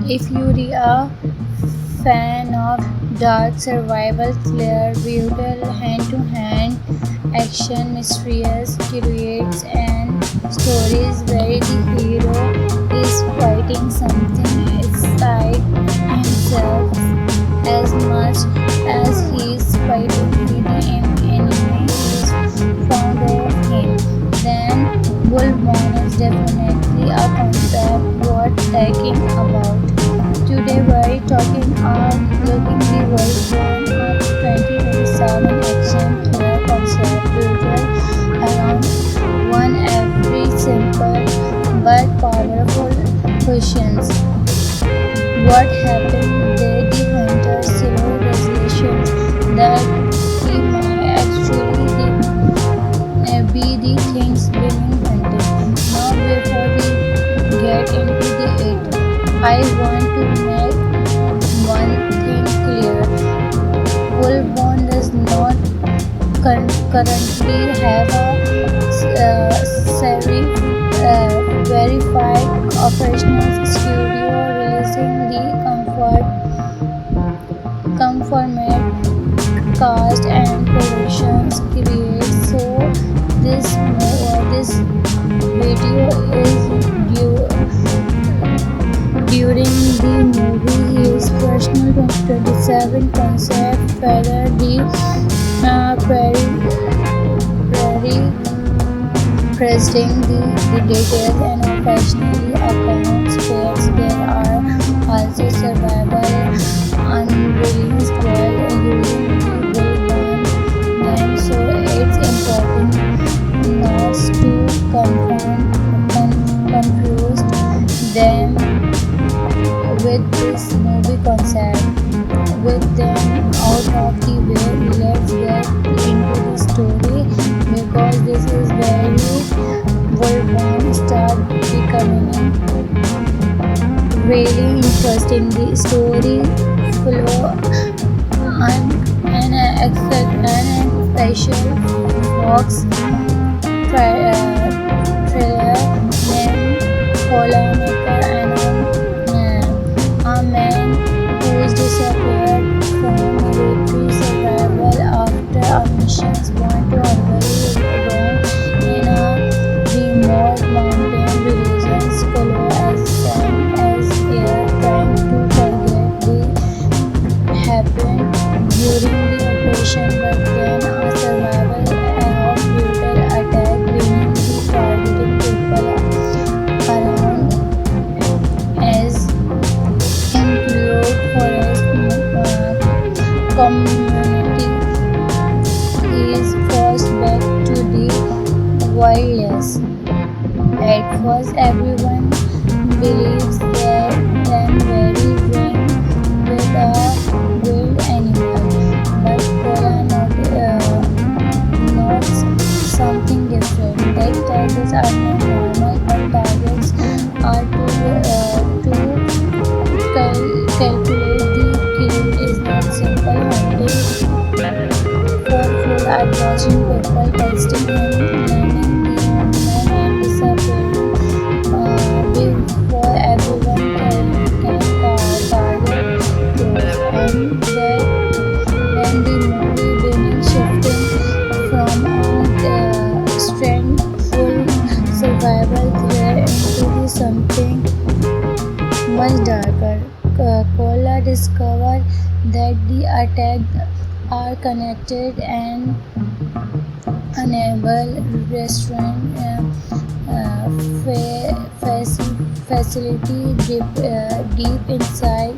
If you're a fan of dark survival thriller, brutal hand-to-hand action, mysterious creates and stories where the hero is fighting something inside himself as much as he's fighting the enemy is found of him, then Bullborn is definitely a concept worth talking about. Today we're talking about looking the world from a 2027 action thriller concept built around one every simple but powerful questions. What happened did the hunter slow resolutions that he might actually be the things being hunted. Now before we get into it, I want to make one thing clear. Bullborn does not currently have a verified operational studio releasing the conformate cast and productions creates. So this video is during the movie his personal 2027 concept further the prairie presenting the details and occasionally accounts where there are also survival unreleased while using the bullhorn name, so it's important not to confuse them with this movie concept. With them out of the way, let's get into the story because this is where Bullhorn start becoming really interesting. The story flow an special Fox thriller named Colamaker and a man who is disappeared from military survival after a missions gone to wrong in a remote mountain regions coalescent as air trying to forget the happened during the operation, but then a survival of brutal attack bringing the targeting people around as include forest community is forced back to the wilderness. At first, everyone believes that them very ring with a wild animal, but Kola notes something different. That targets are not normal, but targets are to calculate the kill is not simple hunting for food are watching people testing and learning the movement and disappearing before everyone can target those. And when the movie beginning shifting from a strengthful survival thriller into the something much darker. Kola discovered that the attack are connected and enable restaurant facility deep inside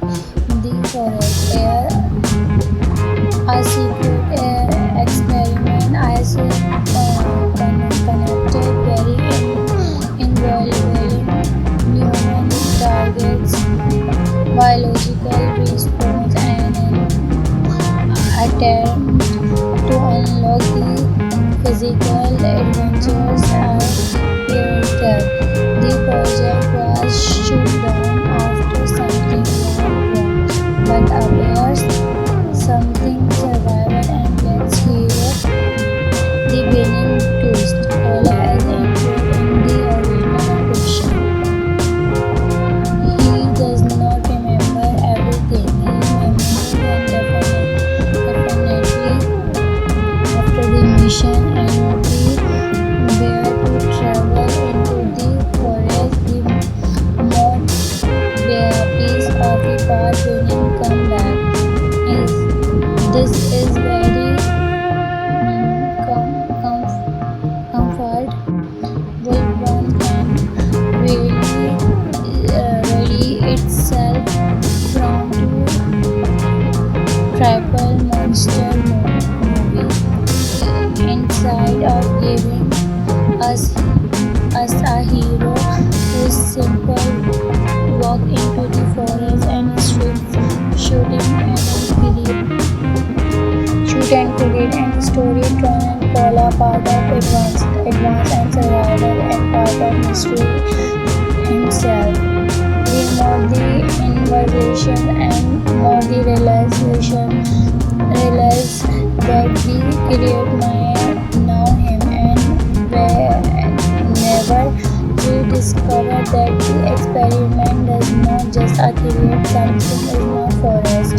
the forest. A secret experiment is connected very involving human targets, biological response, and an attempt to unlock the physical adventures of character. The project was shut down after something went wrong, but appears something survival and let's hear the winning twist. Kola as entered in the original operation. He does not tribal monster movie. Inside of giving us us a hero who's simple walk into the forest and streets shooting and shoot and create and the story Tron and Paula part of advance and survival and part of mystery himself. The more the invasion and more the realize that the create might know him and whenever we discover that the experiment does not just create something is not forest.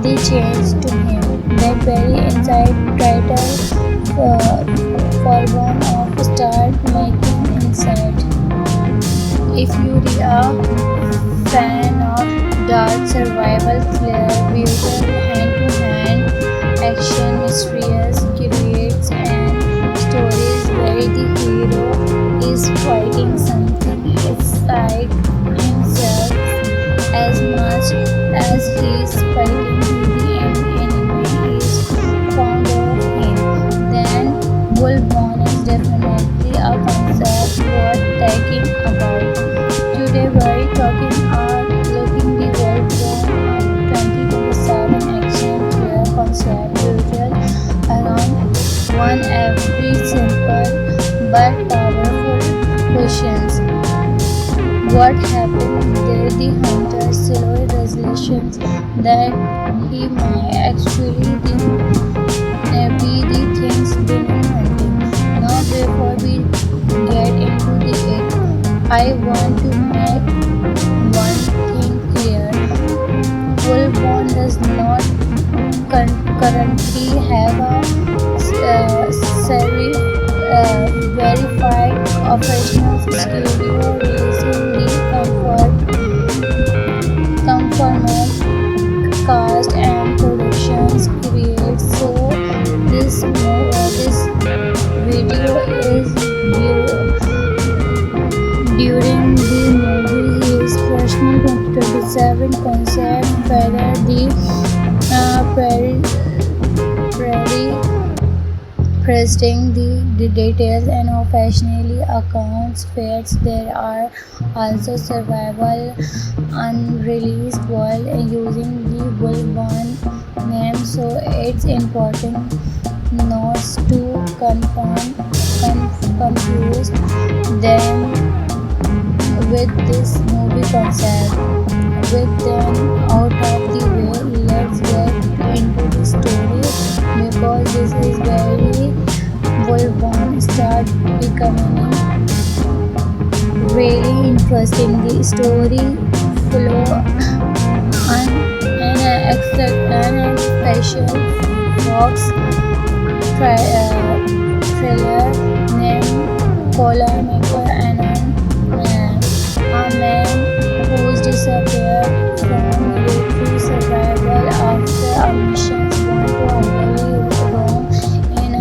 The change to him. That very inside title for one of start making inside. If you are a fan of dark survival thriller, visual hand-to-hand action, mysterious creates and stories where the hero is fighting something inside himself as much as he is fighting the enemy is found of him, then Bullborn is definitely a concept worth talking about. Today we're looking the Bullborn of 2027 action thriller concept usual around one every simple but powerful questions. What happened there? The hunter slowly resolutions that he might actually be the things being hunting. Now before we get into the it, I want to make one thing clear. Bullborn does not currently have a verified operational studio releasing the conformant cast and productions create. So this video is during the movie his personal 2027 concept whether the prairie presenting the details and occasionally accounts facts. There are also survival unreleased world using the Bullborn name, so it's important not to confuse them with this movie concept. With them out of the way, let's get into the story because this is very Bullborn start becoming really interesting. The story flow and a special Fox thriller named Polar Maker and a man who's disappeared from military survival after a mission gone to avoid roam in a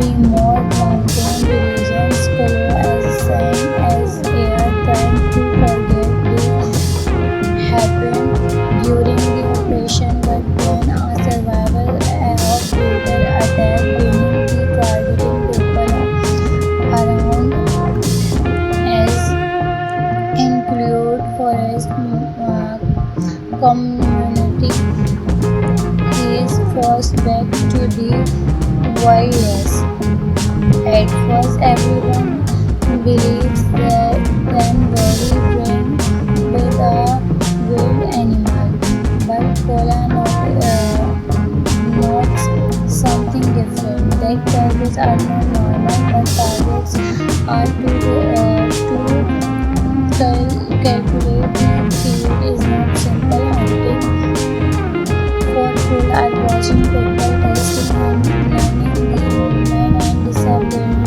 remote mountain region, color as same as air, trying to forget the happened during the operation, but when a survival of brutal attack being the targeting people around as include forest community. He is forced back to the wilderness. At first, everyone believes that them very brain with a wild animal, but Kola notes something different. That targets are not normal, but targets are to calculate the field is not simple hunting. For full are watching people testing and learning the movement and disappearing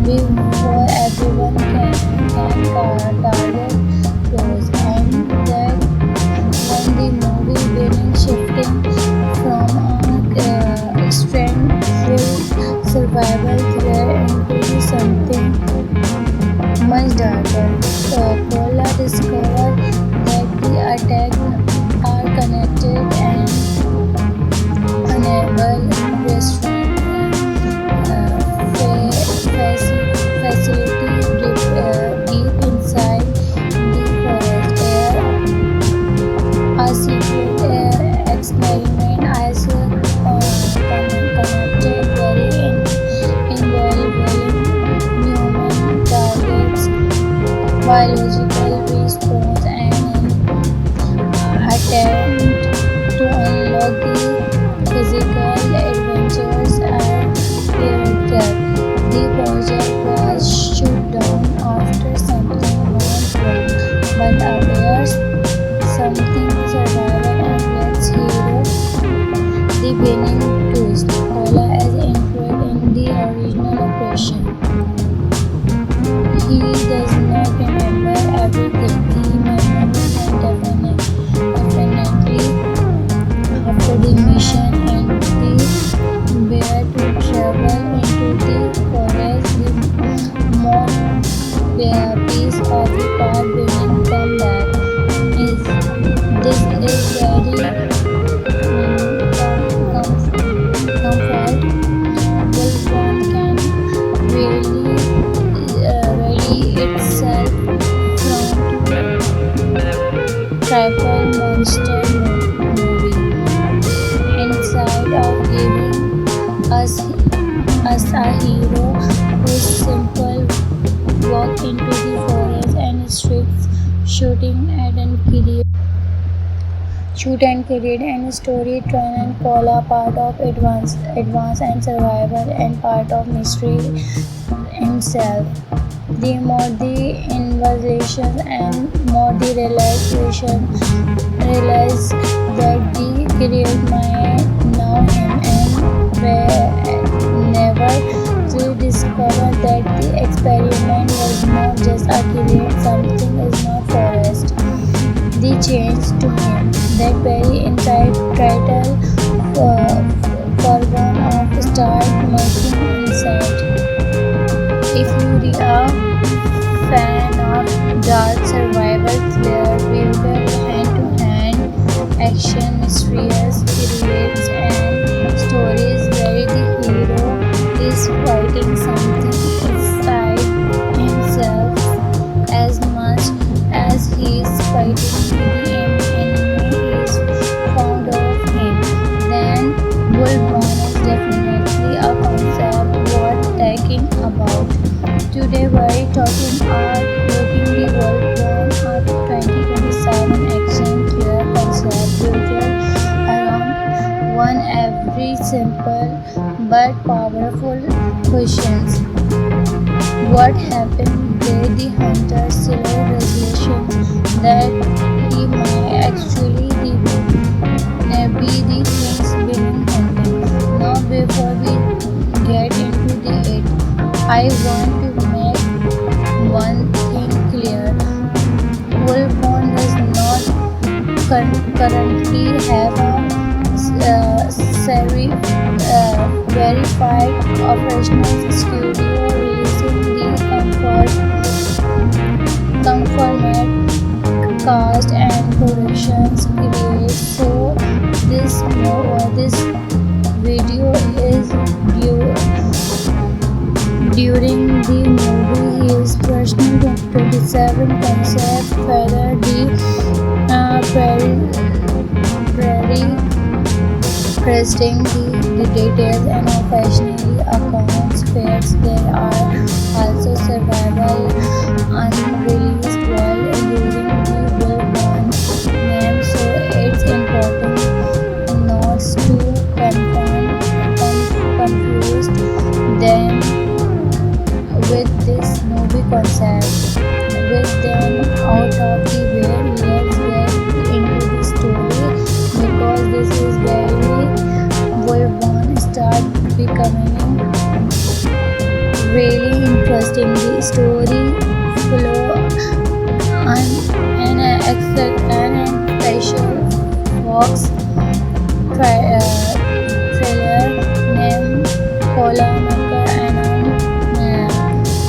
before everyone can target close. triple monster movie. Inside of giving us a hero who's simple walk into the forest and streets shooting at and shoot and create and story Tran and Paula part of advance and survival and part of mystery himself. The more the invasion and more the realize that the create might know him and never to discover that the experiment was not just a create something is not forest. The change to him that very inside title for one of start making inside. If you are a fan of dark survival thriller, brutal hand-to-hand action, mysterious heroines, and stories where the hero is fighting something inside himself as much as he is fighting the enemy is found of him, then Wolfborn is definitely a concept worth talking about. Today we're talking about looking the Wolfborn of 2027 action thriller concept built around one every simple but powerful questions. What happened with the hunter silver resolution that he might actually be the things being hunting. Now before we get into the it, I want to make one thing clear. Wolfborn does not currently have a verified operational studio releasing the confirmed cast and productions create. So this video is during the movie his personal 27 concept further prairie presenting the details and occasionally accounts facts. There are also survival unreleased while using the Wolfborn name, so it's important not to confuse them with this movie concept. With them out of the way, let's get into the story because this is very Wolfborn start becoming really interesting. The story flow and an special Fox trailer named Paula Munger and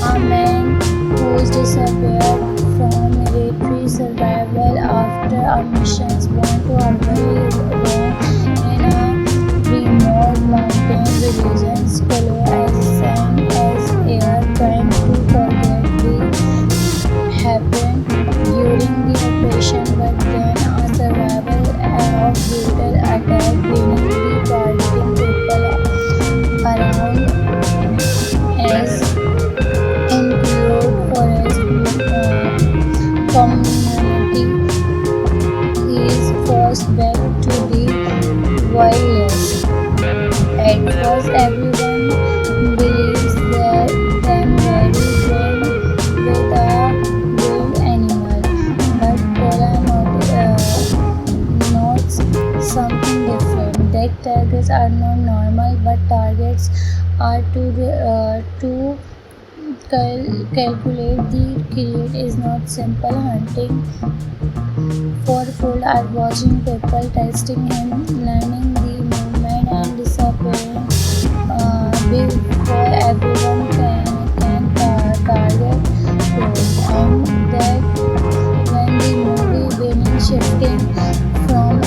a man who's disappeared from military survival after a missions went horribly wrong in a remote mountain region. Scolo as sang as air trying to forget what happened during the operation, but then a survival of brutal attack mainly targeting people around as include forest community. He is forced back to the wilderness. At first, everyone believes that them very well with a wild animal, but Paula notes something different. That targets are not normal, but targets are to calculate. The create is not simple hunting for food are watching people, testing him, learning the movement and disappearing before everyone can target close. And that when the movie beginning shifting from a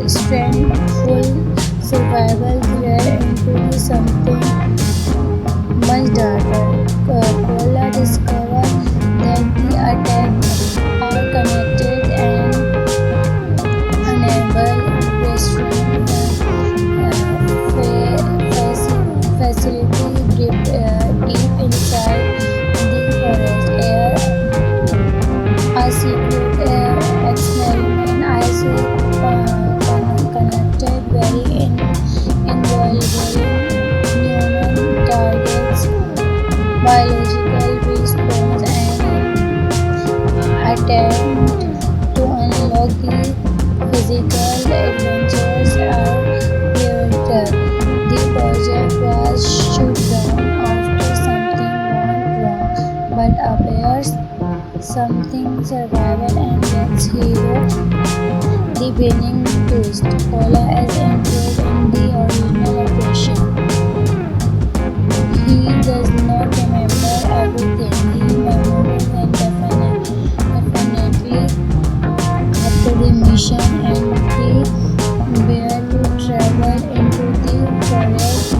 strengthful survival thriller into something much darker. Paula discovers that the attacks are connected and physical adventures are pivotal. The project was shut down after something went wrong, but appears something survival and gets hero the winning twist. Kola is included in the original operation. He does not remember everything. He remembers definitely after the mission and the bear to travel into the forest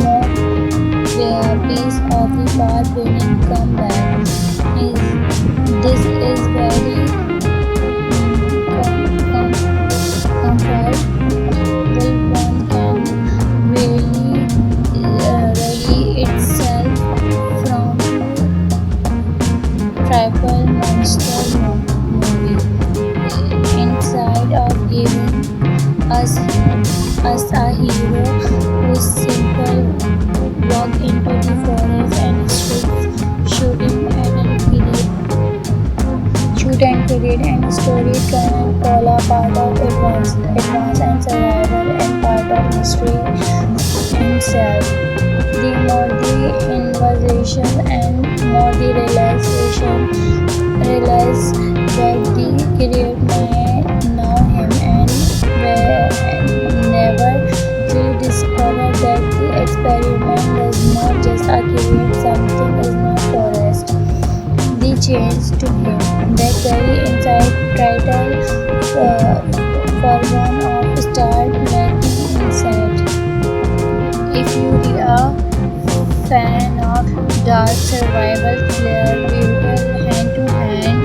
with more piece of the path winning comeback. This is very comfortable. One can really rally itself from tribal monster movie inside of giving us a hero who simple walk into the forest and shooting and create and story can call a part of advance and survival and part of mystery himself. The more the invasion and more the realize that the create may know him and never to discover that the experiment does not just create something is not forest. The change to him that very inside title for one of start making insight. If you are a fan of dark survival thriller, brutal hand-to-hand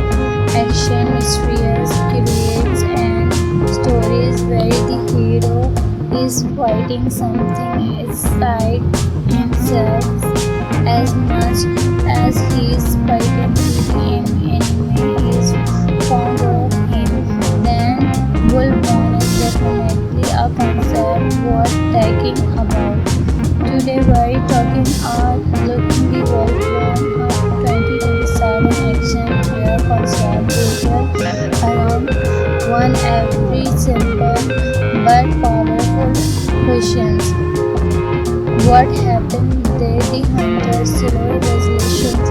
action, mysterious creates and stories where the hero is fighting something inside himself as much as he is fighting the enemy is fond of him, then Wolfborn is definitely a concept worth talking about. Today we are looking the Wolfborn of 2027 action thriller concept built around one every simple but powerful questions. What happened there? The hunter slow resolutions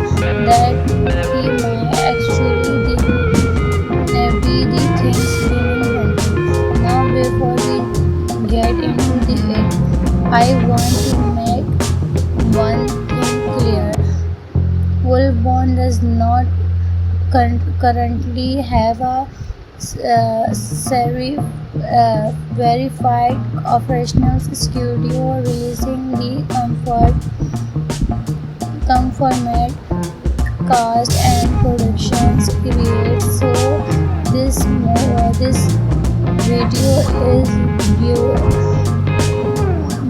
that he might actually be the things being hunted. Now before we get into the it, I want to make one thing clear. Wolfborn does not currently have a verified operational studio releasing the conformate cast and productions create. So this video is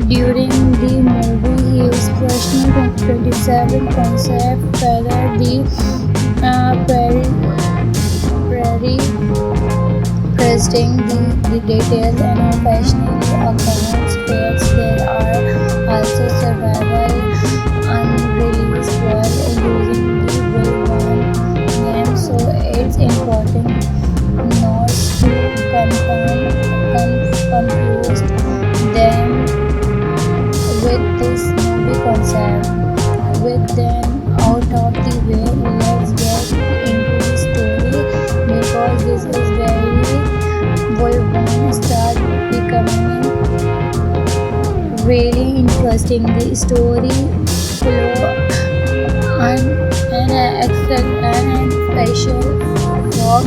during the movie his personal 27 concept further the prairie presenting the details and occasionally accounts pairs. There are also survival unreleased while using the Wolfborn name, so it's important not to confuse them with this movie concept. With them out of the way, let's get into the story because this is very Wolfborn start becoming really interesting. The story flow and an special Fox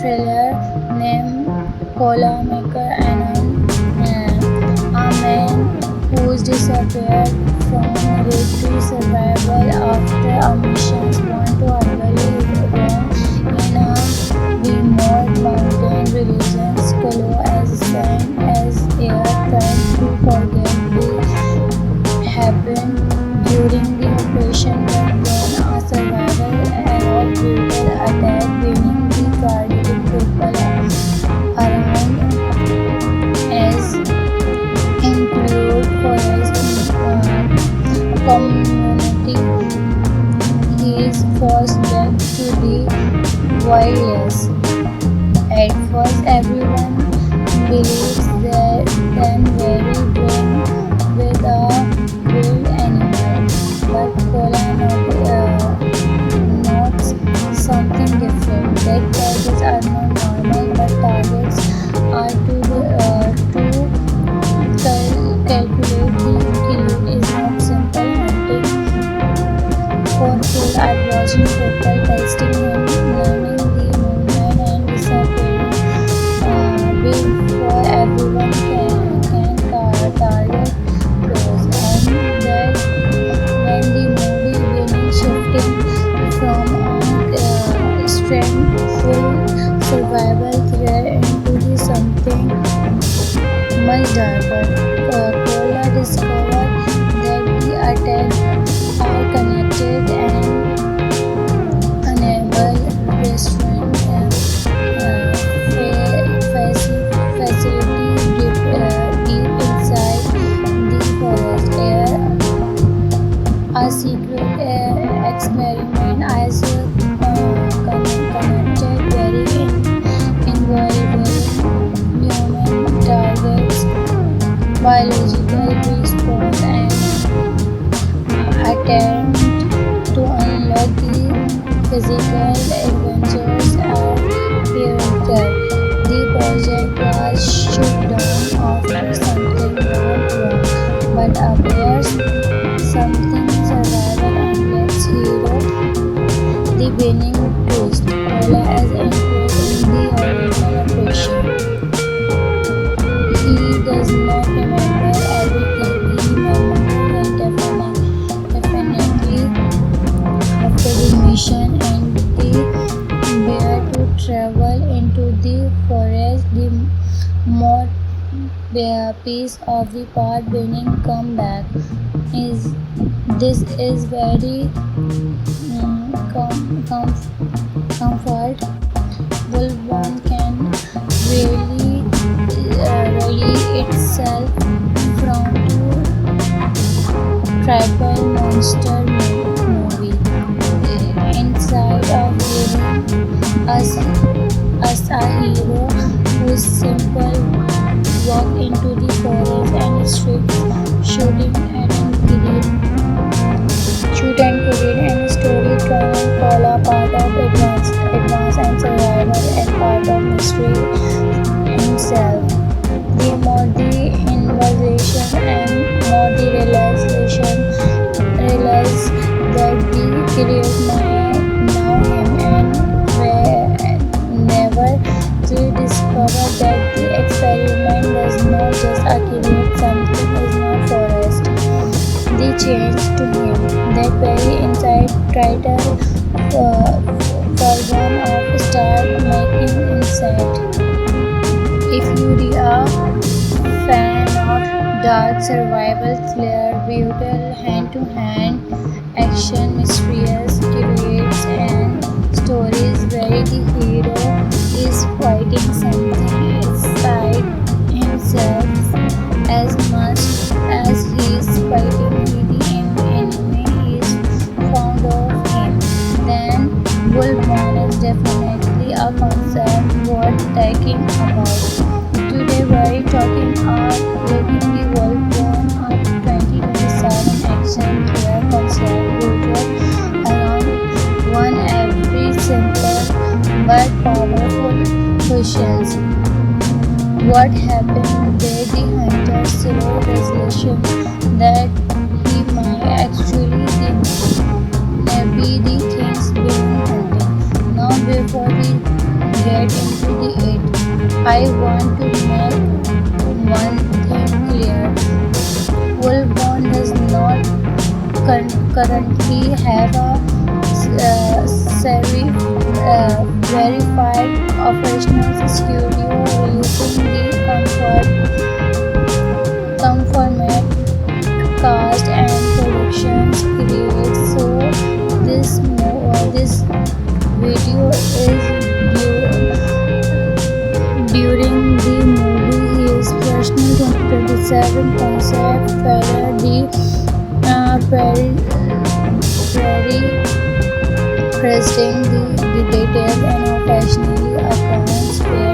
thriller named Kola Maker and a man who's disappeared from military survival after a mission want to unveil wrong in a remote mountain religions Kolo as same as air trying to forget the happened during the operation but when a survival of brutal attack winning the guarded people around as include forest community. He is forced back to the wilderness. At first, everyone believes that then very brain with a wild animal, but Kola notes something different. That targets are not normal, but targets are to calculate the kill is not simple hunting. For food, I'm watching people testing him, learning the movement and disappearing before everyone can target close. And that when the movie beginning shifting from a strengthful survival thriller into the something much darker. Kola discovered that the attacks are connected and enable restaurant facility deep inside the forest. A secret experiment as connected very involving human targets, biological response, and attempt to unlock the physical adventures are theoretical. The project was shut down after something went wrong, but appears something survival and let's hero the winning twist. Kola as included in the original operation. He does not remember everything. He remembers definitely after the mission and the bear to travel into the forest. The more piece of the part winning come back. Is this is very comfort. Wolfborn can really rally itself from two tribal monster movie. Inside of giving us a hero who's simple walk into the forest and shooting and shoot and create and story trial call a part of advance and survival and part of mystery himself. The more the invasion and more the realize that the create now him and never to discover that the experiment does not just accumulate something is not forest. The change to him that very inside title for one of start making insight. If you are a fan of dark survival thriller, brutal hand-to-hand action, mysterious creates and stories where the hero is fighting something inside himself as much as he is fighting the enemy is found of him, then Wolfborn is definitely a concept worth talking about. Today we're talking about Breaking the Wolfborn, a 2027 action thriller concept rooted around one every simple but powerful questions. What happened with the hunter's slow resolution that he might actually be the things being hunting. Now before we get into the it, I want to make one thing clear. Wolfborn does not currently have a verified operational studio releasing the conformate cast and productions created. So this video is during the movie his personal 2027 concept further the very presenting the detailed and occasionally accounts where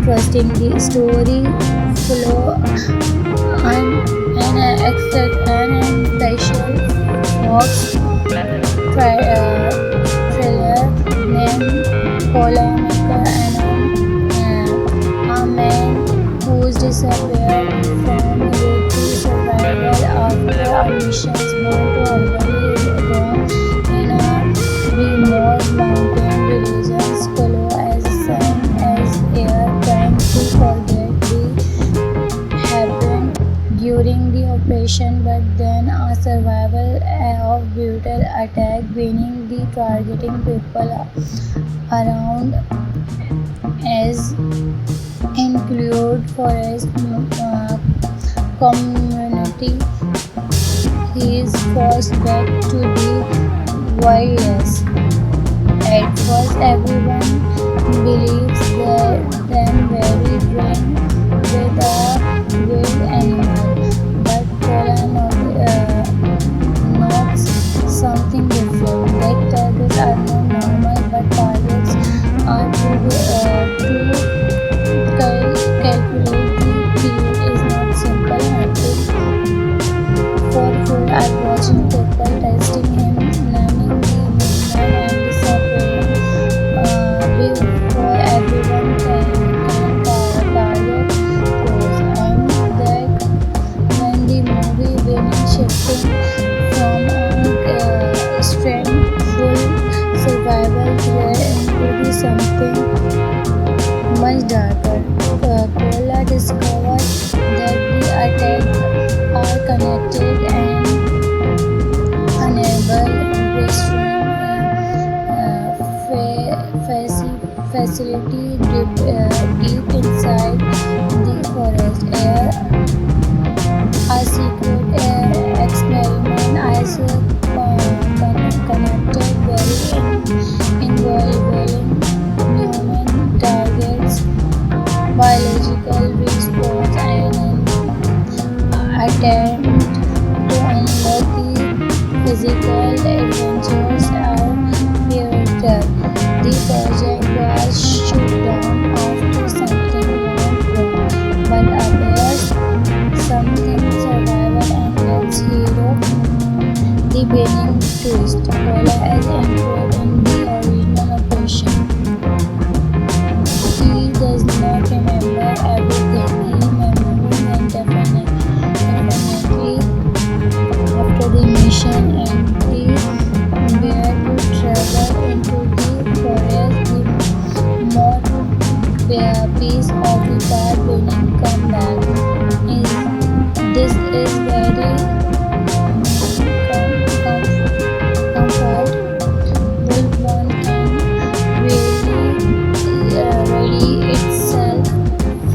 interesting. The story flow and special Fox thriller named Polymaker and a man who's disappeared from road to survival after a mission's born to urban born in a remote mountain regions below as sun as air trying to forget the happened during the operation, but then a survival of brutal attack beginning the targeting people around as include forest community. He is forced back to the wilderness. At first, everyone believes that them very drained with a wild animal, but Kola notes something different. That targets are not normal, but targets are to calculate. The field is not simple hunting for food. I watching people testing him, learning the movement and disappearing before everyone can target close. And that when the movie began shifting from a strengthful survival thriller into the something much darker. Kola discovered that the attacks are connected and unable facility deep inside the forest. A secret experiment is connected very involving human targets, biological response, and an attempt to unlock the physical adventures are pivotal. The project was shut down after something went wrong, but appears something survival and its hero, the beginning twist. Kola is included in the original operation. He does not remember everything. He remembers indefinitely after the mission and the where to travel into the forest. The more piece of the part beginning come back. This is very comfort. Wolf one can ready itself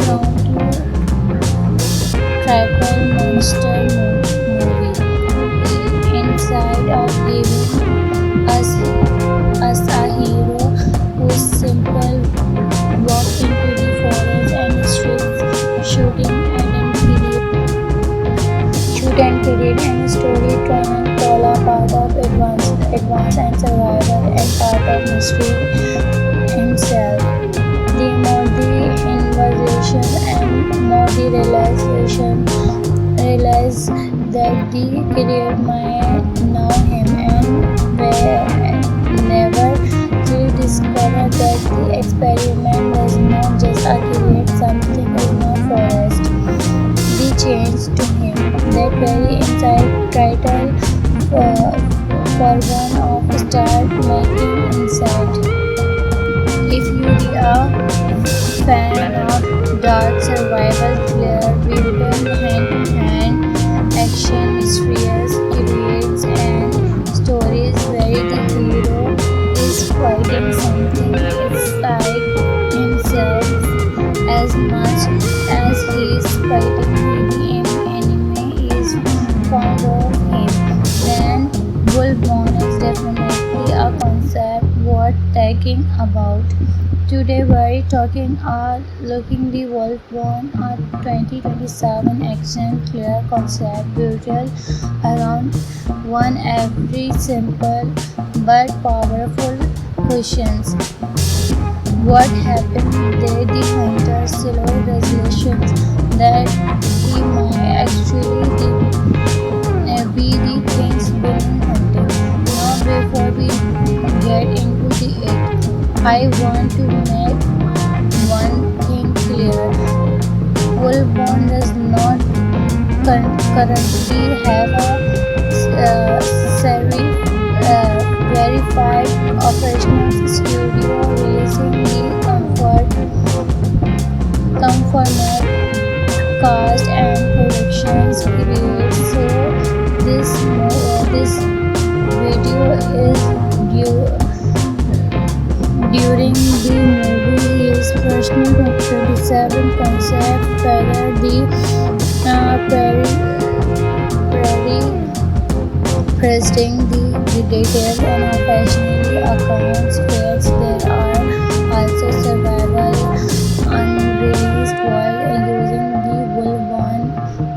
from to tribal monster movie. Inside of giving us a hero who's simple walk into the forest and streets shoot and create and storytelling. Kola part of advance and survival and part of mystery himself. The more the invasion and more the realize that the creator might know him and never will discover that the experiment was not just accurate, something is not forest. The change to him, that very inside title for one of start making insight. If you are a fan of dark survival thriller, brutal hand-to-hand action, mysterious creates and stories where the hero is fighting something inside himself as much as he is fighting the enemy is fond of him, then Wolfborn is definitely a concept worth talking about. Today we're looking the Wolfborn, a 2027 action thriller concept brutal around one every simple but powerful questions. what happened there. The hunter slowly resolutions that he might actually be the things being hunted. Now before we get into it, I want to make one thing clear. Wolfborn does not currently have a verified operational studio releasing the Comfortnet cast and productions created. So this video is during the movie. His personal 27 concept whether the prairie presenting the details and occasionally accounts fails. There are also survival unreleased while using the Wolfborn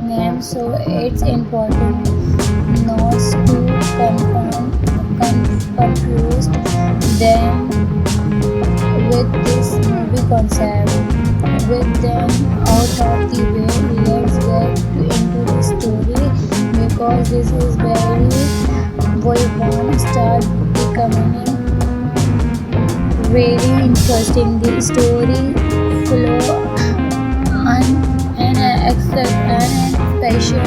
name, so it's important not to confuse them with this movie concept. With them out of the way, let's get into the story because this is very Wolfborn start becoming really interesting. The story flow and special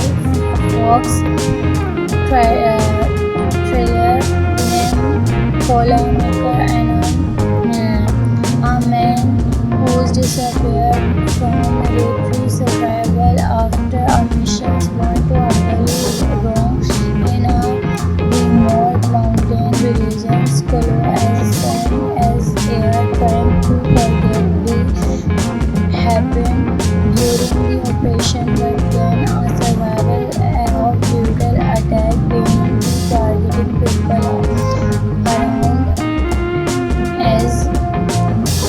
Fox trailer named Paula Maker and a man who's disappeared from military survival after a mission's gone to utterly wrong in a remote mountain regions. Kolo as air trying to forget the happened during the operation, but then a survival of brutal attack being targeting people around as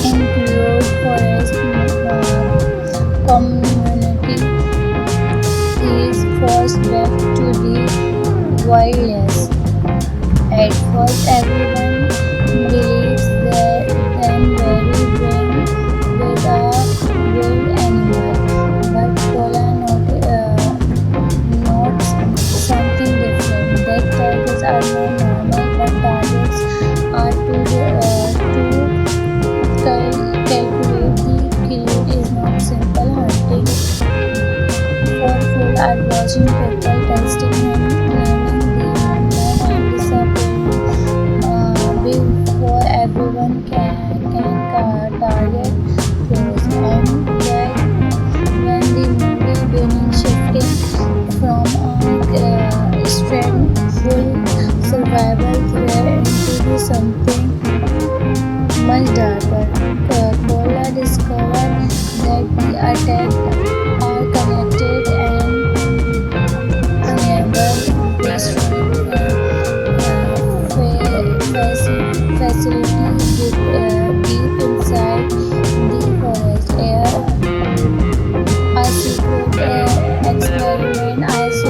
include forest community is forced back to the wilderness. At first, everyone believes that them very brain with a wild animal, but Paula notes something different. That targets are not normal, but targets are to calculate. The killing is not simple hunting for food or watching people testing and naming the movement and disappearing before everyone can target close. And that when the movie begins shifting from a strengthful survival thriller into something much darker. Paula discovered that the attacks are connected and unable destroying facility deep inside the forest. A secret experiment as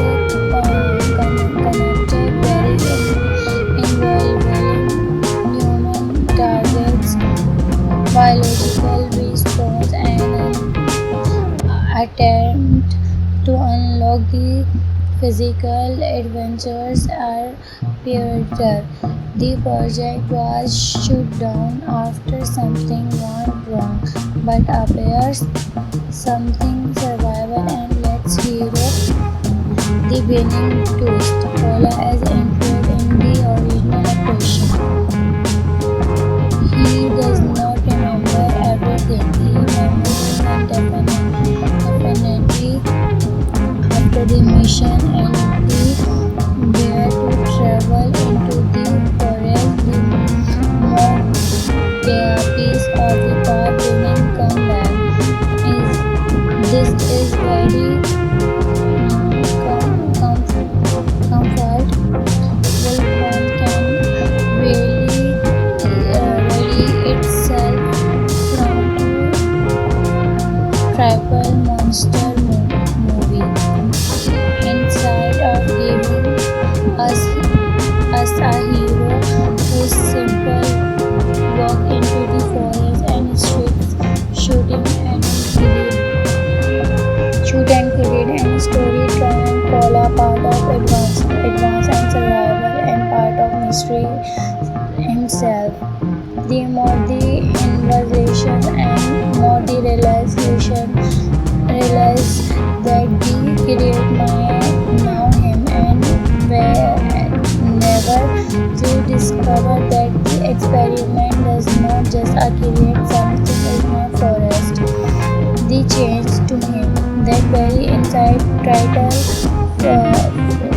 connected very involving human targets, biological response, and an attempt to unlock the physical adventures are pivotal. The project was shut down after something went wrong, but appears something survival and let's hero the winning twist. Paula is included in the original operation. He does not remember everything. He remembers definitely after the mission and the dare to travel into the forest. The more piece of the part winning comeback this is very comfort. Wolfborn can really experiment does not just create something in a forest. They changed to him. That very inside title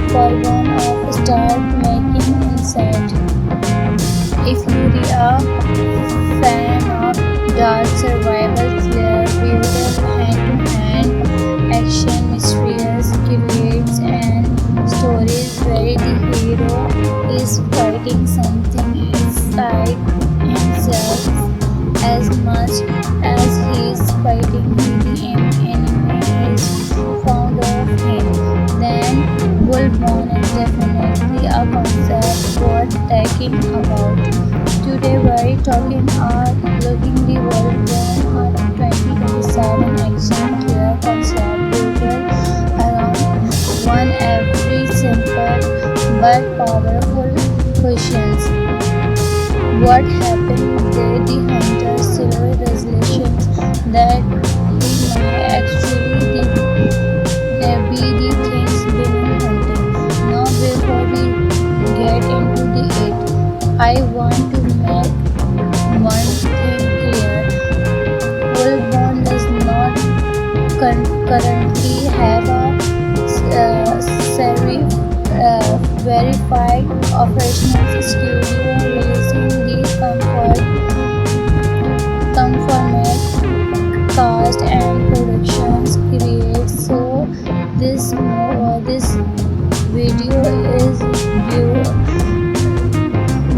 for one of start making inside. If you are a fan of dark survival thriller, brutal hand-to-hand action, mysterious creates and stories where the hero is fighting something inside himself as much as he is fighting the enemy is found of him, then Bullborn is definitely a concept worth talking about. Today we're talking about looking the Bullborn a 2027 action thriller concept built around one every simple but powerful questions. What happened with the hunter's silver resolutions that he might actually be the things being hunting. Now before we get into the it, I want to make one thing clear. Bullborn does not currently have a verified operational studio releasing the confirmed cast and productions creates. So this video is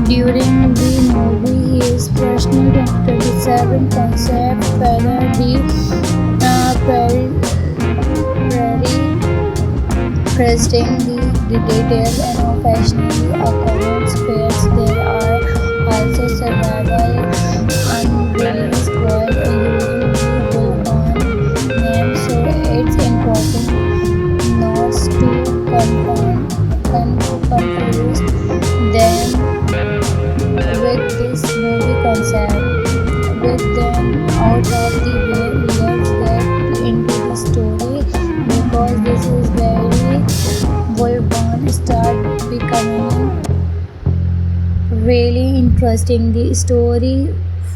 during the movie his personal 27 concept whether the presenting the details and occasionally occurrence spares. There are also survival unreleased world using the Bullborn name, so it's important not to confuse them with this movie concept. With them out of the way, let's get into the story because this is very Bullborn start becoming really interesting. The story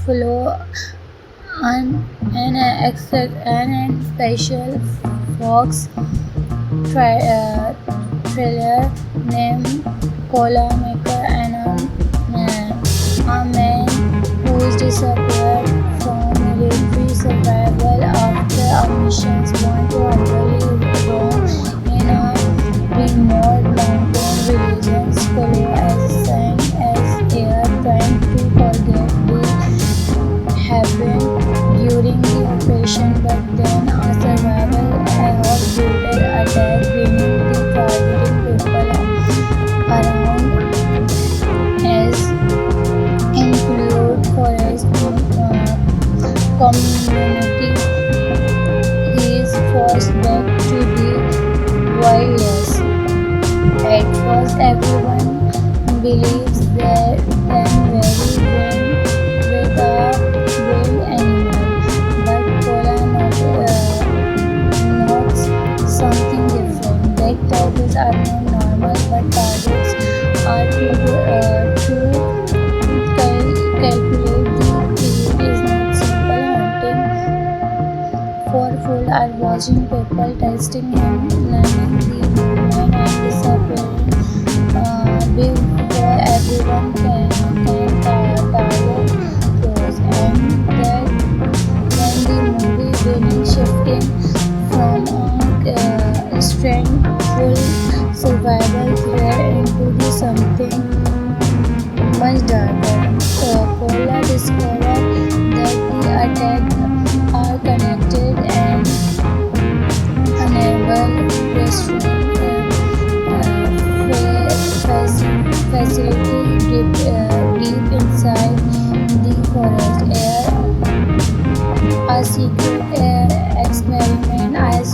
flow and special Fox thriller named Cola Maker and a man who's disappeared from military survival after a mission's gone to utterly wrong in a remote mountain religions follow as sang as air trying to forget the happened during the operation, but then a survival of brutal attack bringing the targeting people around as include forest community. He is forced back to the wilderness. At first, everyone believes that them very well with a wild animal, but Cola notes something different. That targets are not normal, but targets are to calculate. The theory is not simple hunting for food are watching people testing him, learning the movement and disappearing before everyone can target those. And that when the movie beginning shifting from a strengthful survival thriller into the something much darker. Cola discovered that the attacks are connected and enable restaurant facility deep inside the forest. A secret experiment as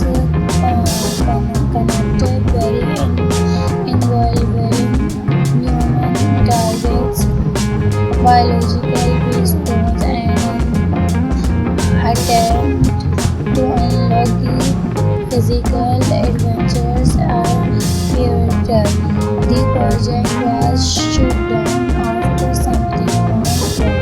connected very involving human targets, biological response, and attempt to unlock the physical adventures are pivotal. The project was shut down after something went wrong.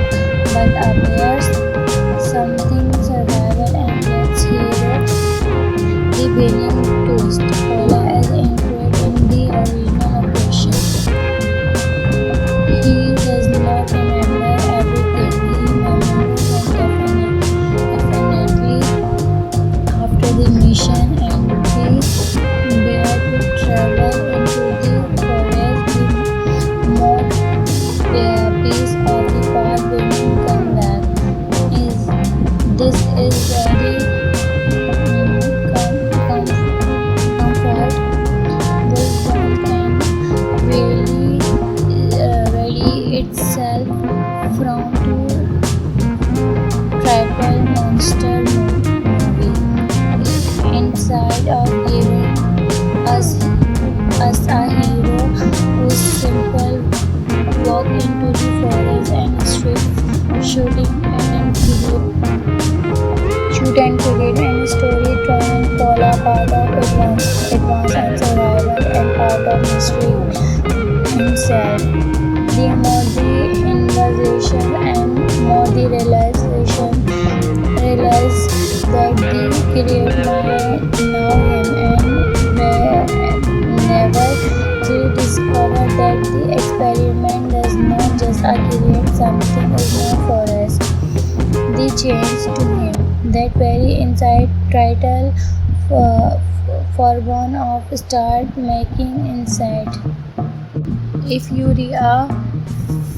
of mystery himself. The more the investigation and more the realize that the creator might know him and never to discover that the experiment does not just create something is not for us. The change to him. That very inside title for one of start making insight. If you are a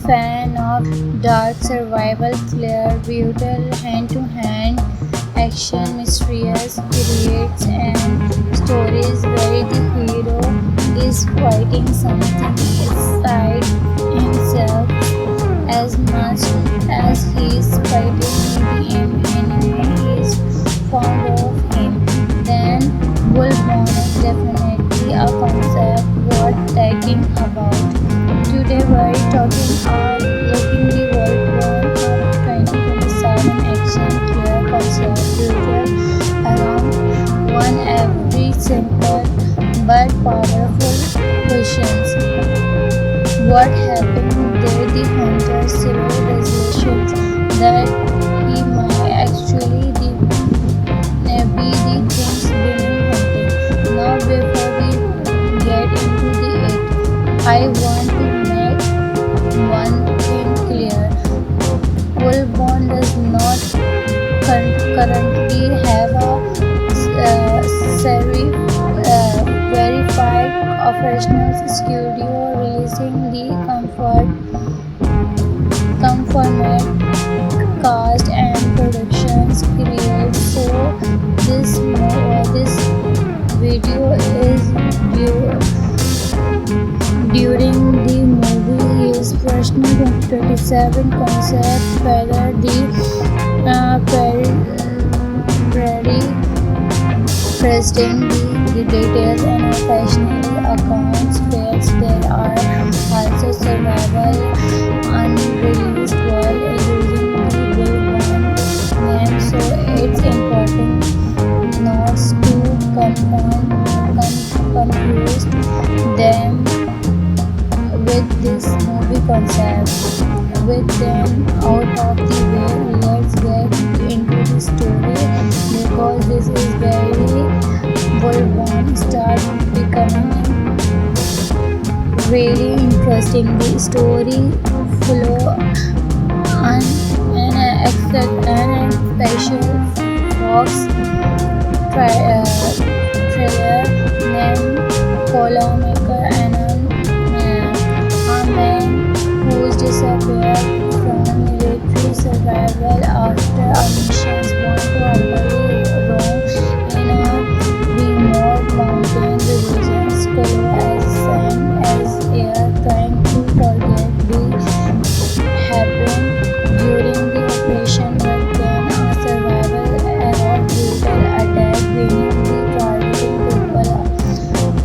fan of dark survival thriller, brutal hand-to-hand action, mysterious creates and stories where the hero is fighting something inside himself as much as he is fighting the enemy is fond of him, then Bullborn is definitely a concept worth talking about. Today we're looking the Bullborn of 2027 action clear concept rooted around one every simple but powerful questions. What happened there? The hunter zero resolutions that he might actually be the things being hunted. Now before we get into it, I want to make one thing clear. Bullborn does not currently have a verified operational studio releasing the confirmed cast and productions created. So this video is during the movie his personal 27 concept whether the Prairie presenting the details and occasionally accounts fails. There are also survival unreleased world using the Bullborn name, so it's important not to confuse them with this movie concept. With them out of the way, let's get into the story because this is very Bullborn start becoming really interesting. The story flow and special Fox trailer named Colamaker and a man who's disappeared from military survival after a mission's gone horribly wrong in a remote mountain region. Color as sand as air, trying to forget the happened during the operation, but then a survival era brutal attack, bringing the targeting people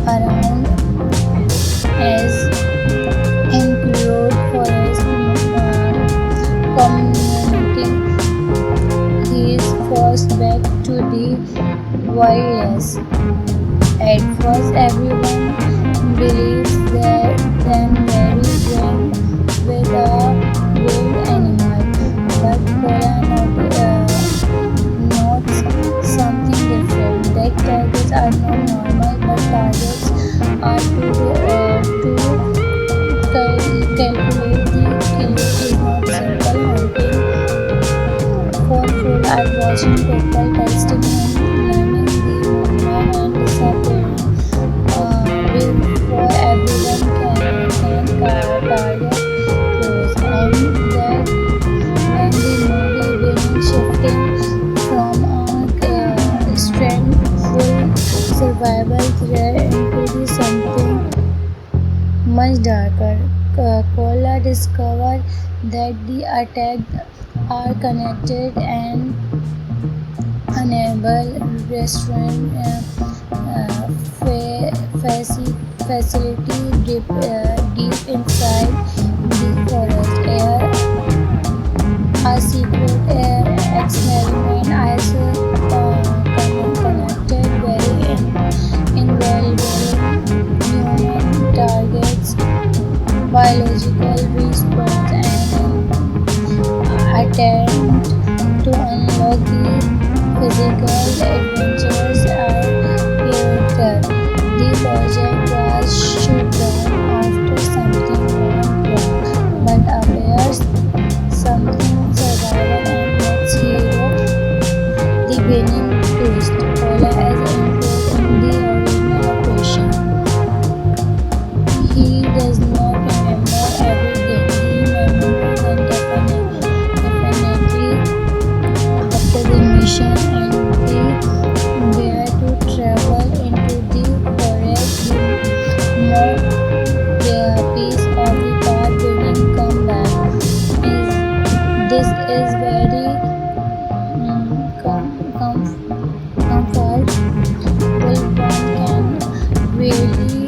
around as include forest community. He is forced back to the wilderness. At first, everyone believes that then Mary went with a wild animal, but Cola notes something different. That targets are not normal, but targets are to calculate the killing is not simple hunting for food or watching people testing and learning the movement and disappearing before everyone can target close. And that when the movie being shifting from a strengthful survival thriller into the something much darker. Kola discovered that the attacks are connected and enable restaurant facility deep inside the forest. A secret experiment is connected very invaluable human attempt to unlock the physical adventures are pivotal. The project was shut down after something went wrong, but appears something survival and makes hero the winning twist. Paula is involved in the original operation. He does not remember everything. He remembers and definitely after the mission and the where to travel into the forest. The more the piece of the path winning come back. This is very comfort. Will one can really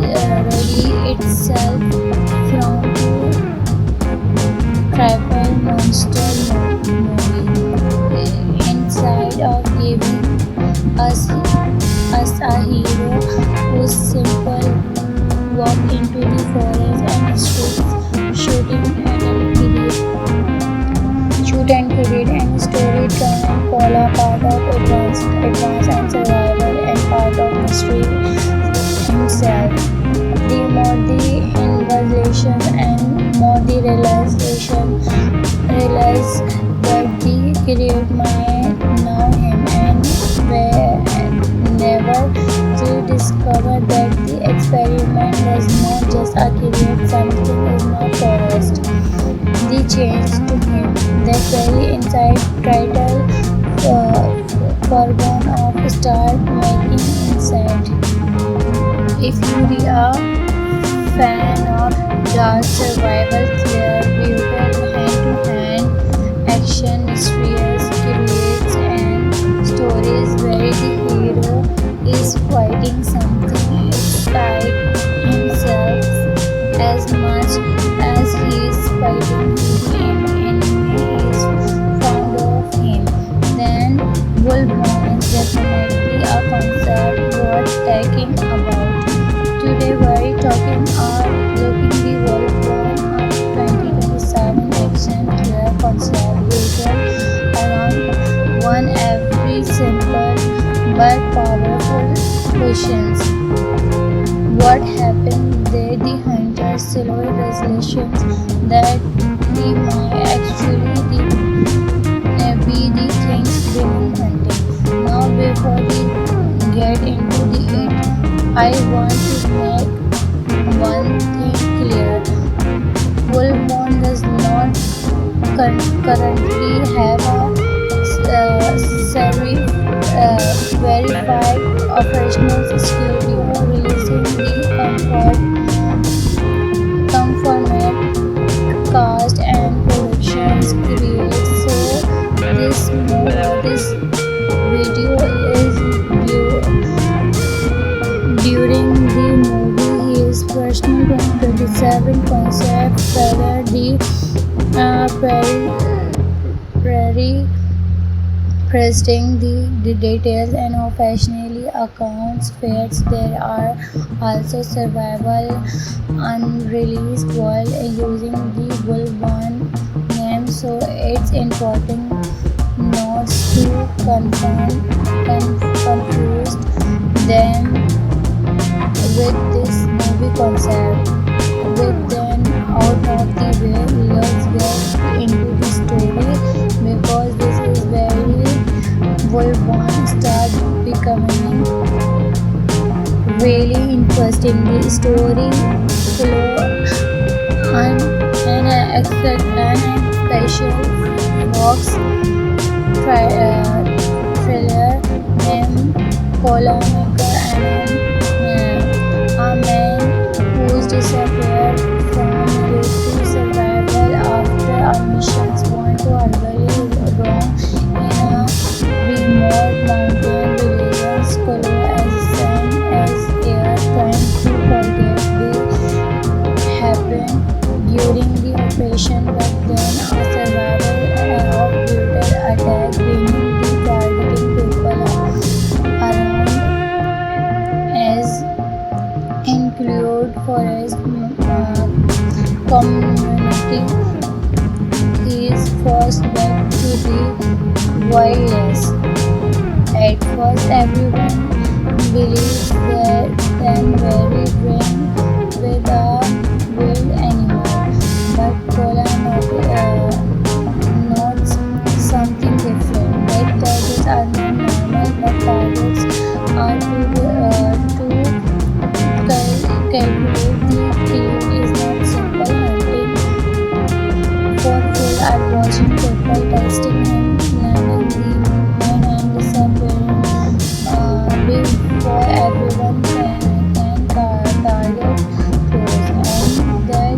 rally itself from the tribal monster movie inside of giving us a hero who's simple walk into the forest and shooting and shoot and create and story turn Paula part of advance and survival and part of mystery himself. The more the invasion and more the realize that the create might know him and never to discover that the experiment was not just a create something is not forest. The change to him that very inside title Forgone of start making inside. If you are a fan of dark survival thriller, brutal hand-to-hand action, mysterious creates and stories where the hero is fighting something inside himself as much as he is fighting the enemy is fond of him, then Wolfborn is definitely a concept worth talking about. Today we're looking the Wolfborn of 2027 action thriller concept built around one every simple but powerful questions. What happened there? The hunter's silver resolutions that he might actually be the things women hunting. Now before we get into it, I want to make one thing clear. Wolfborn does not currently have a verified operational studio releasing the conformate cast and productions create. So this video is during the movie his personal 2027 concept further the prairie presenting the details and occasionally accounts fares. There are also survival unreleased world using the Wolfborn name, so it's important not to confuse them with this movie concept. With them out of the way, let's get into the story because this is very Wolfborn start becoming really interesting. The story flow and special box thriller named Colamaker and a man who's disappeared from military survival after a mission's gone horribly wrong in a remote mountain village. Color as sun as air trying to forget the happened during the operation, but then a survival of brutal attack bringing the targeting people around Why yes? At first, everyone believes that then very dream with a wild animal, but Kola notes something different. That targets are not normal, but targets are to calculate. The game is not simple hunting for food are watching people testing him, learning the movement and disappearing before everyone can target close. And that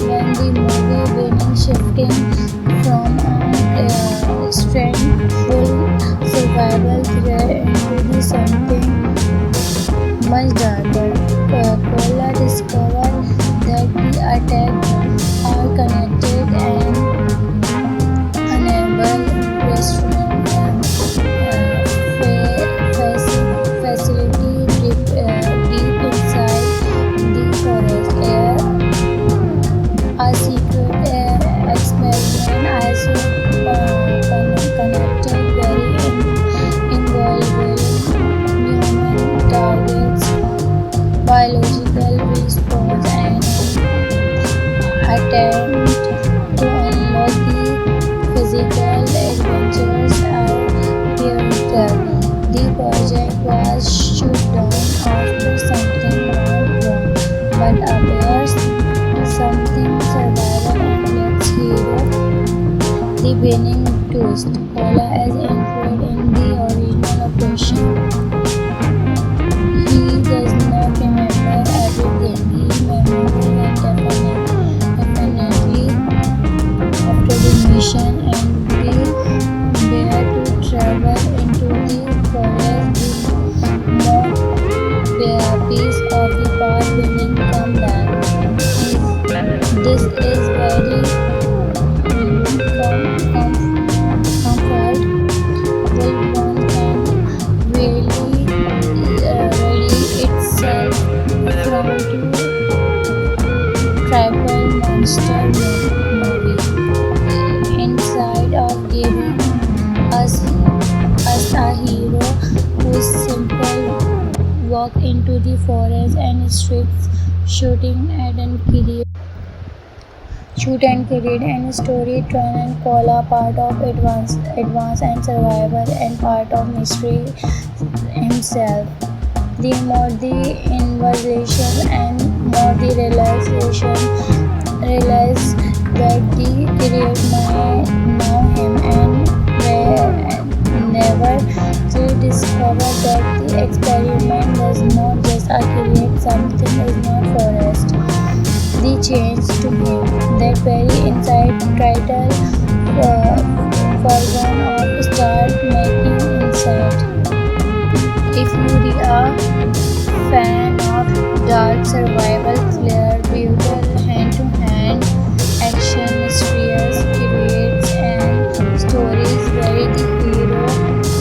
when the movie winning shifting from a strengthful survival threat into the something much darker. Kola discovered that the attacks are connected and unable restaurant facility deep inside the forest. A secret experiment also connected very involving human targets, biological response, and attempt to unlock the physical adventures are theoretical. The project was shut down after something went wrong, but appears something survival and let's hero the winning twist. Kola is included in the original operation. He does not remember everything. He remembers and definitely after the mission and the bear to travel into the forest. The more piece of the path winning come back. This is very comfort. Will one can really ready itself from to tribal monster movie inside of giving us a hero who simple walk into the forest and strips shooting at and kill shoot and kill and story turn and Kola part of advance and survival and part of mystery himself. The more the invasion and more the realize that the create might know him and never to discover that the experiment was not just a create something is not forest. The change to him that very inside title for one of start making insight. If you are a fan of dark survival thriller, brutal hand-to-hand action, mysterious creates and stories where the hero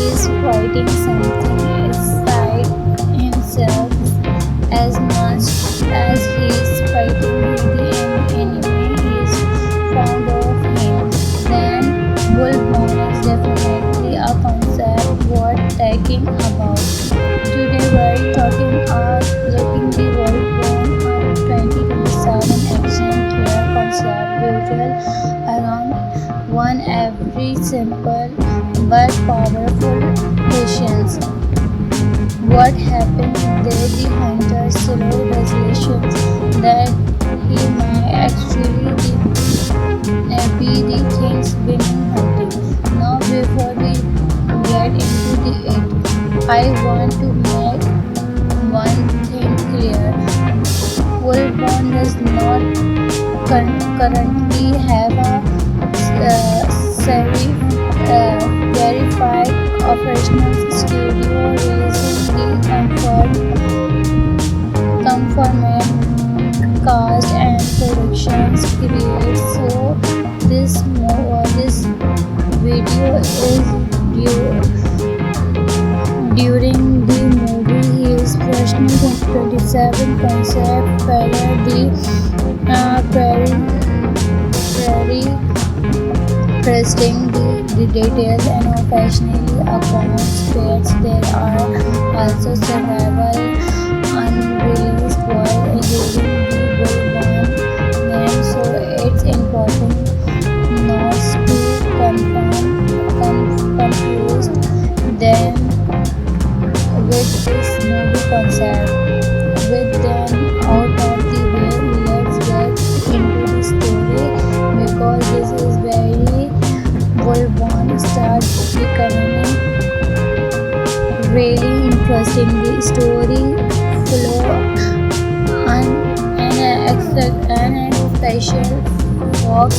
is fighting something inside himself as much as he is fighting the enemy is found of him, then Wolfborn is definitely a concept worth talking about. Today we're looking the Wolfborn 2027 action thriller concept built around one every simple but powerful questions. What happened there? The hunter slow resolutions that he might actually be the things winning hunting. Now before we get into the it, I want to make one thing clear. Wolfborn does not currently have a verified operational studio releasing the conformant cast and productions create. So this video is during the movie. His personal 27 concept follow the prairie trusting the details and occasionally accounts pairs. There are also survival unreleased world using the Bulban name, so it's important not to confuse them with this movie concept. With them out of the way, let's get into the story because this is very Bulban starts becoming really interesting. The story flow and a special Fox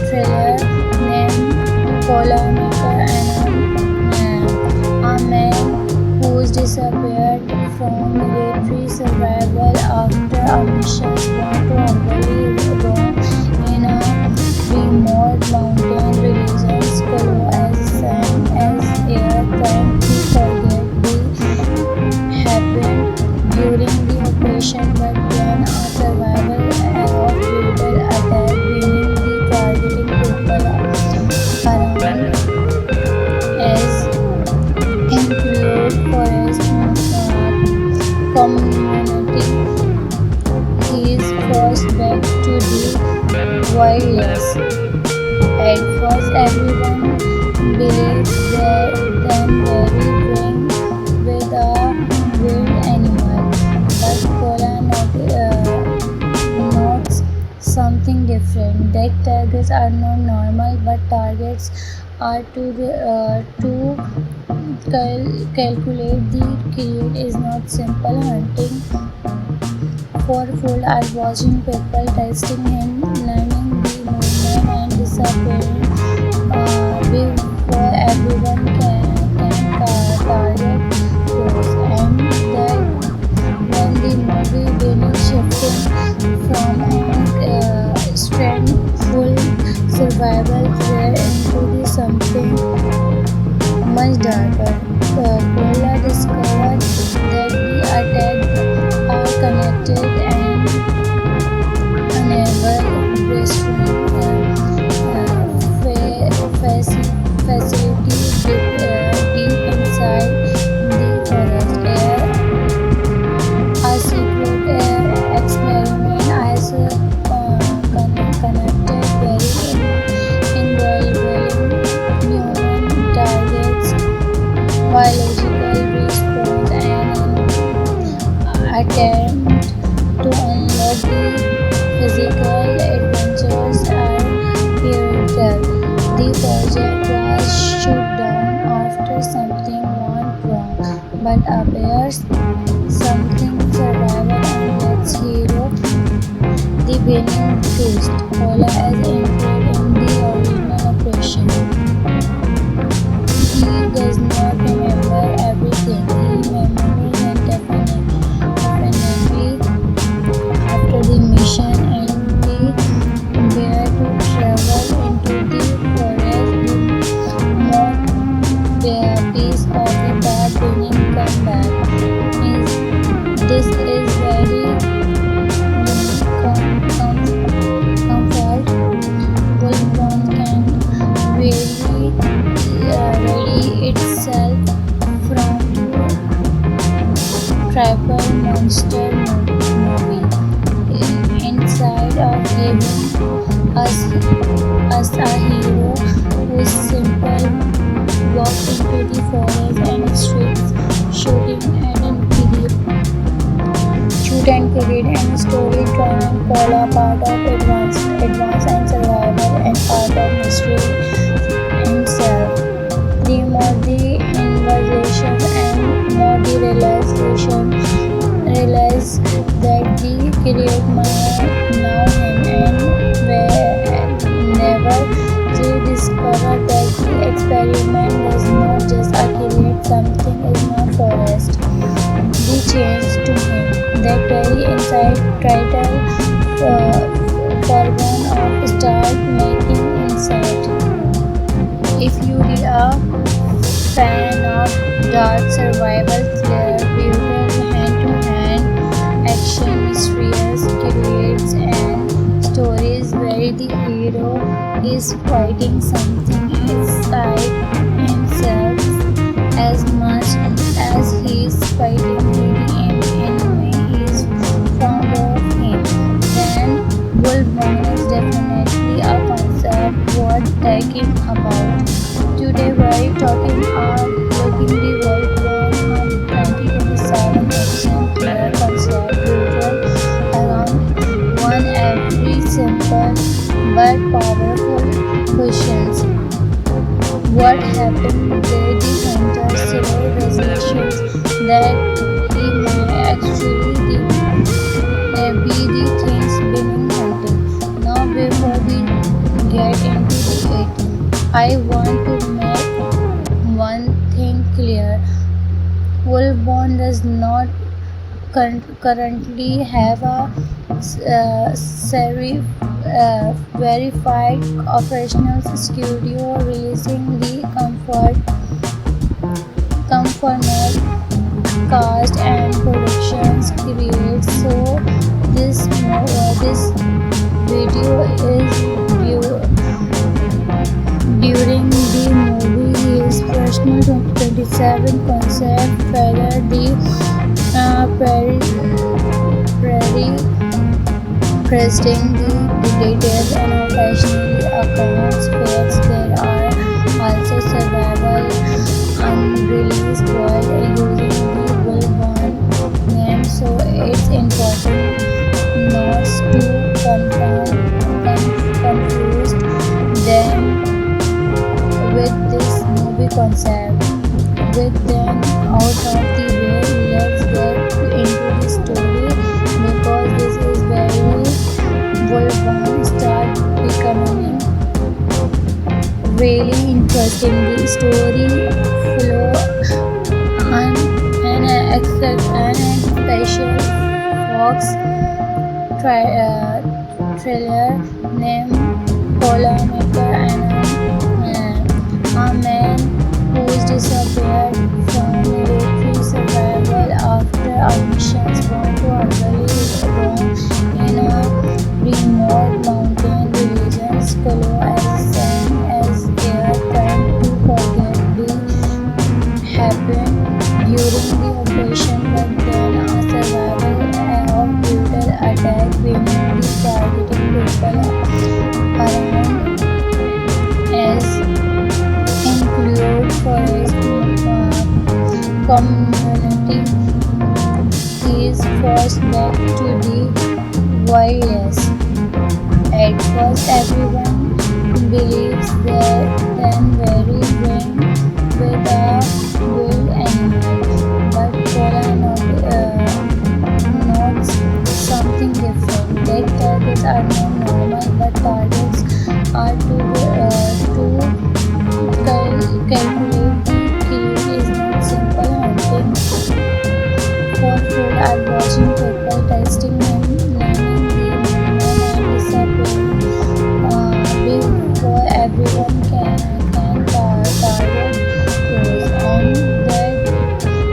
thriller named Colamaker and a man who's disappeared from military survival after a mission gone horribly wrong in a remote mountain regions. Kolo as sang as air trying to forget the happened during the operation, but then a survival of brutal attack, meaning the targeting people around as include forest community. He is forced back to the wilderness. At first, everyone believes that them very bring with a wild animal, but Kola notes something different. That targets are not normal, but targets are to calculate. The create is not simple hunting for food are watching people, testing him, learning the movement and disappearing before everyone can target those. And that when the movie begins shifting from strengthful survival thriller into the something much darker. Kola discovered that the attacks are connected and unable restaurant facility deep inside the forest. A secret experiment has connected very invaluable human targets, biological response, and attempt to unlock the physical adventures are pivotal. The project was shut down after something went wrong, but appears something survival and its hero, the winning twist. Kola as entered in the original operation. He does not remember everything. He remembers and definitely after the mission and the where to travel into the forest. The more piece of the bad beginning come back. This is very comfort. Bulban can really ready itself from tribal monster movie. Inside of giving us a hero who's simple walk into the forest and streets shooting and shoot and kill and story trying call a part of advance and survival and part of mystery himself. The more the invasion and more the realize that the create might now him and whenever they discover that the experiment was not just a create something is not forest. The change to him that very inside title for one of start making insight. If you are a fan of dark survival thriller, brutal hand-to-hand action, mysterious creates and stories where the hero is fighting something inside himself as much as he is fighting the enemy he is fond of him. Then Wolfborn is definitely a concept worth talking about. Today we're talking about looking the Wolfborn 2027 action clear concept brutal around one every simple but powerful questions. What happened with the hunter's realizations that he may actually be the things being hunted. Now before we get into it, I want to make one thing clear. Wolfborn does not currently have a verified operational studio releasing the comfortable cast and productions created. So this video is during the movie his personal 2027 concept whether the prairie presenting the details and occasionally accounts facts. There are also survival unreleased world using the Wolfborn name, so it's important not to confuse them with this movie concept. With them out of the way, let's get into the story because this is very Wolfborn start becoming really interesting. The story flow and special Fox thriller named Pollamaker and a man who's disappeared from military survival after a mission's gone horribly wrong in a remote mountain region. Skullo as sane as air trying to forget the happened during the operation, but then a survival of brutal attack being the targeting people around as include forest community. He is forced back to the wilderness. At first, everyone believes that then very brain with a wild animal, but Pola notes something different. That targets are not normal, but targets are to calculate the kill is not simple hunting for food are watching people testing and learning the movement and disappearing before everyone can target those on that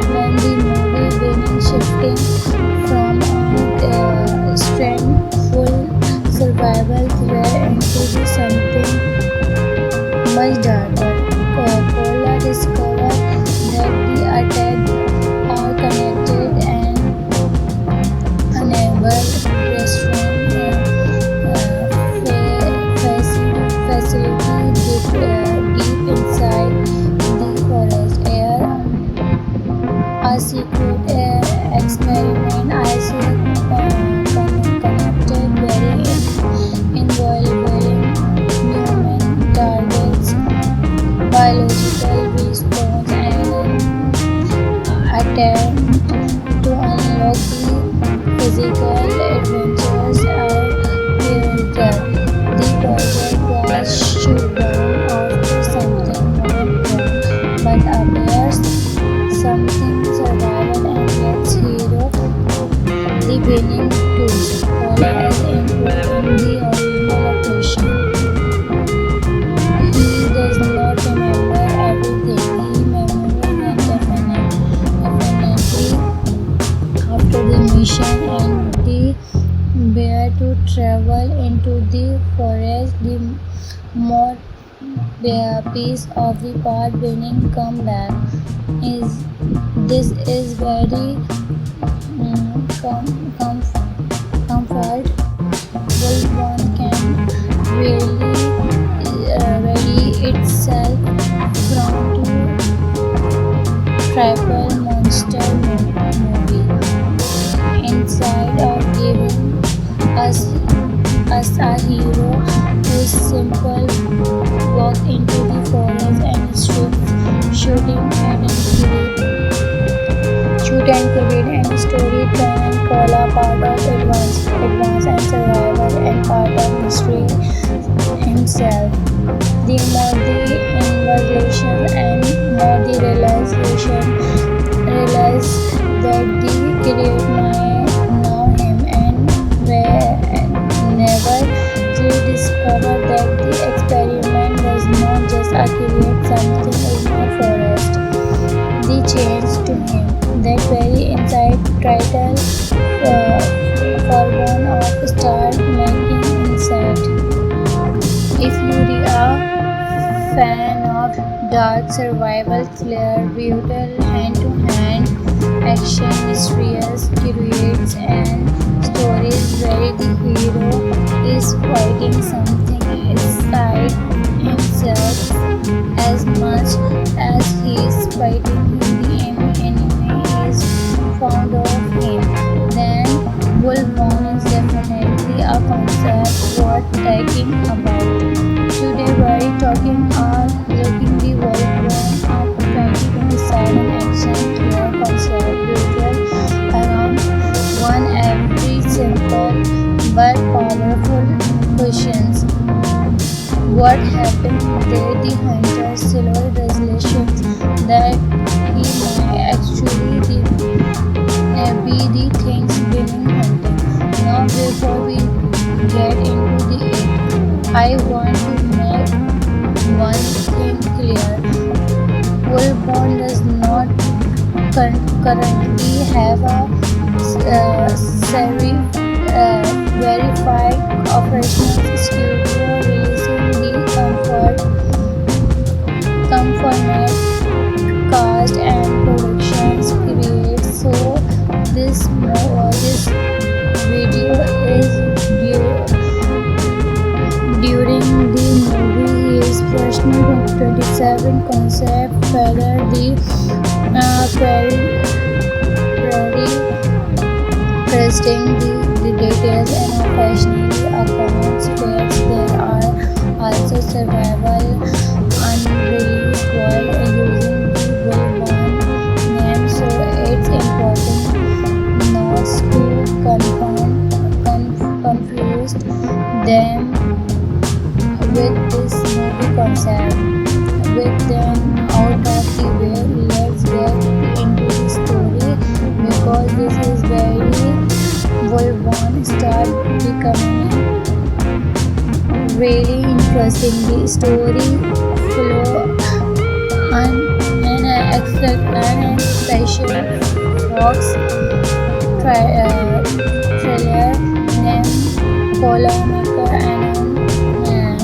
when the movie beginning shifting from a strengthful survival thriller into the something much darker. Pola discovered that the attack are connected and enable restaurant facility deep inside the forest. A secret experiment connected very involving human targets piece of the part-winning comeback. Is this is very comfort. Wolfborn can ready itself from to tribal monster movie inside of giving us us a hero who simple walk into the forest and shooting and shoot and create any story can call a part of advance and survival and part of mystery himself. The more the invasion and more the realize that the create might know him and never to discover that the experiment does not just create something in the forest. The change to him that very inside title for one of start making insight. If you are a fan of dark survival thriller, brutal hand-to-hand action, mysterious creates and stories where the hero is fighting something inside himself as much as he is fighting the enemy is found of him, then Wolfborn is definitely a concept worth talking about. Today we're talking on looking the Wolfborn of 2027 action thriller concept built around one every simple but powerful questions. What happened there? The hunter silver resolutions that he might actually be the things winning hunting. Now before we get into the it, I want to make one thing clear. Wolfborn does not currently have a verified operational studio releasing the comfort cast and productions create. So this video is during the movie his personal 27 concept whether the very testing the details and occasionally accounts facts. There are also survival unreleased world using the Wolfborn name, so it's important not to confuse them with this movie concept. With them out of the way, let's get into the story because this is very Wolfborn start becoming really interesting. The story flow and an special Fox trailer named Paula Maker and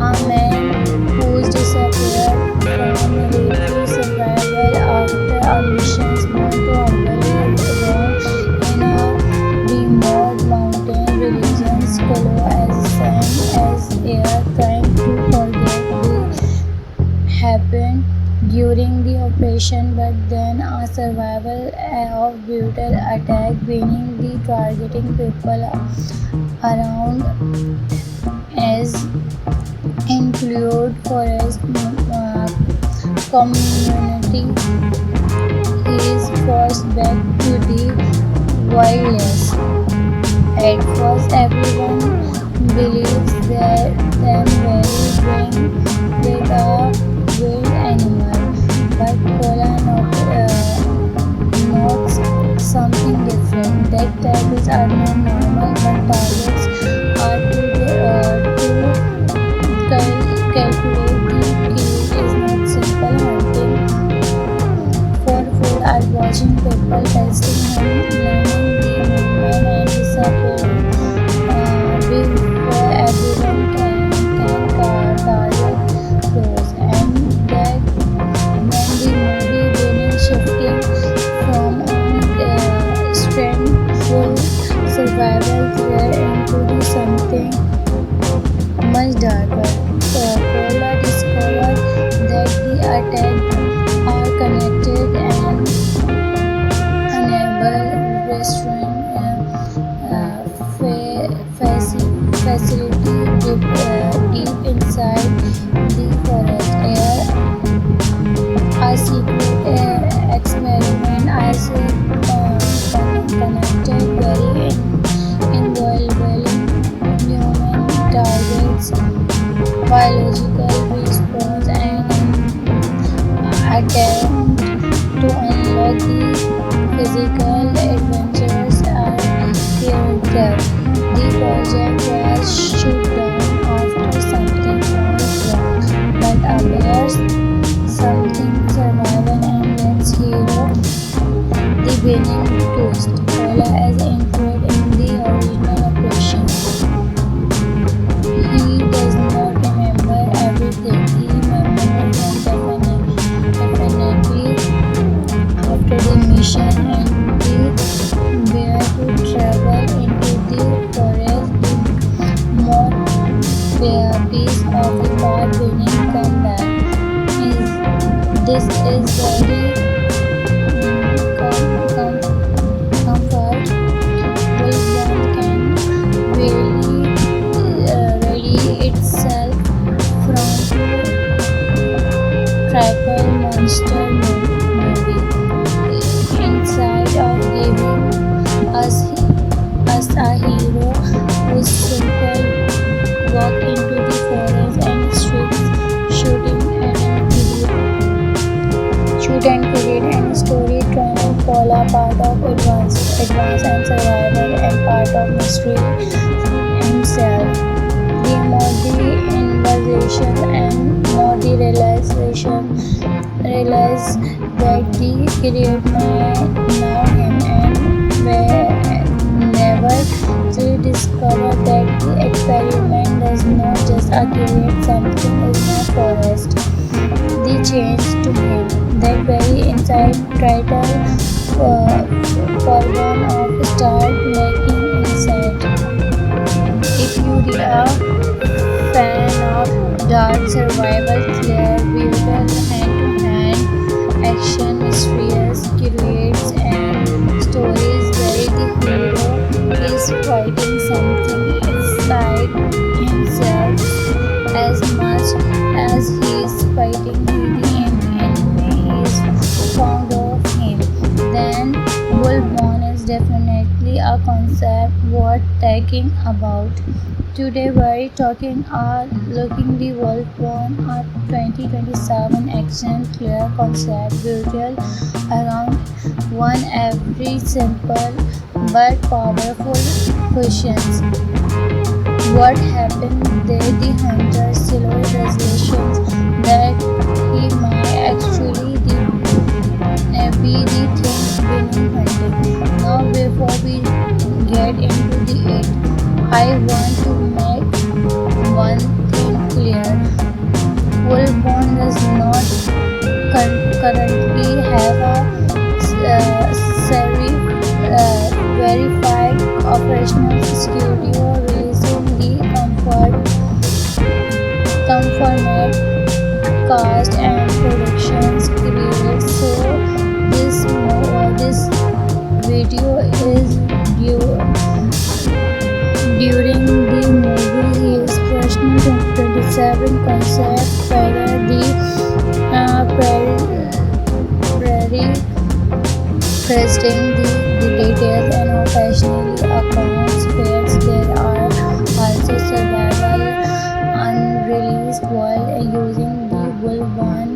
a man who's disappeared from military survival after a mission gone horribly wrong in a remote mountain regions color as sand as air trying to forget what happened during the operation, but then a survival of brutal attack beginning the targeting people around as include forest community. He is forced back to the wilderness. At first, everyone believes that them very bring with a wild animal, but Kola notes something different. That targets are not normal, but targets are to calculate the kill is not simple hunting. For food are watching people testing him, learning the movement and disappearing before everyone can target This is very comfort. Wolfbone can ready itself from triple monster movie inside of giving us us a hero who simple walk into the forest and streets shooting and shoot and create and story trying fall are part of advance and survival and part of mystery himself. The Modi invasion and Modi realize that the create may know him and never to discover that the experiment does not just create something in the forest. The change to him. That very inside title for one of start making insight. If you are a fan of dark survival, clear, brutal, hand-to-hand action, mysterious, creates and stories where the hero is fighting something inside himself as much as he is fighting the enemy is found of him, then Wolfbone is definitely a concept worth talking about. Today we're looking the Wolfbone, a 2027 action clear concept brutal around one every simple but powerful questions. What happened there? The hunter slow resolutions that he might actually be the things being hunted. Now before we get into the it, I want to make one thing clear. Wolfbone does not currently have a verified operational studio releasing the confirmed cast and productions created. So this video is during the movie his personal 27 concept prairie presenting the details and occasionally accounts where there are also survival unreleased while using the Wolfbone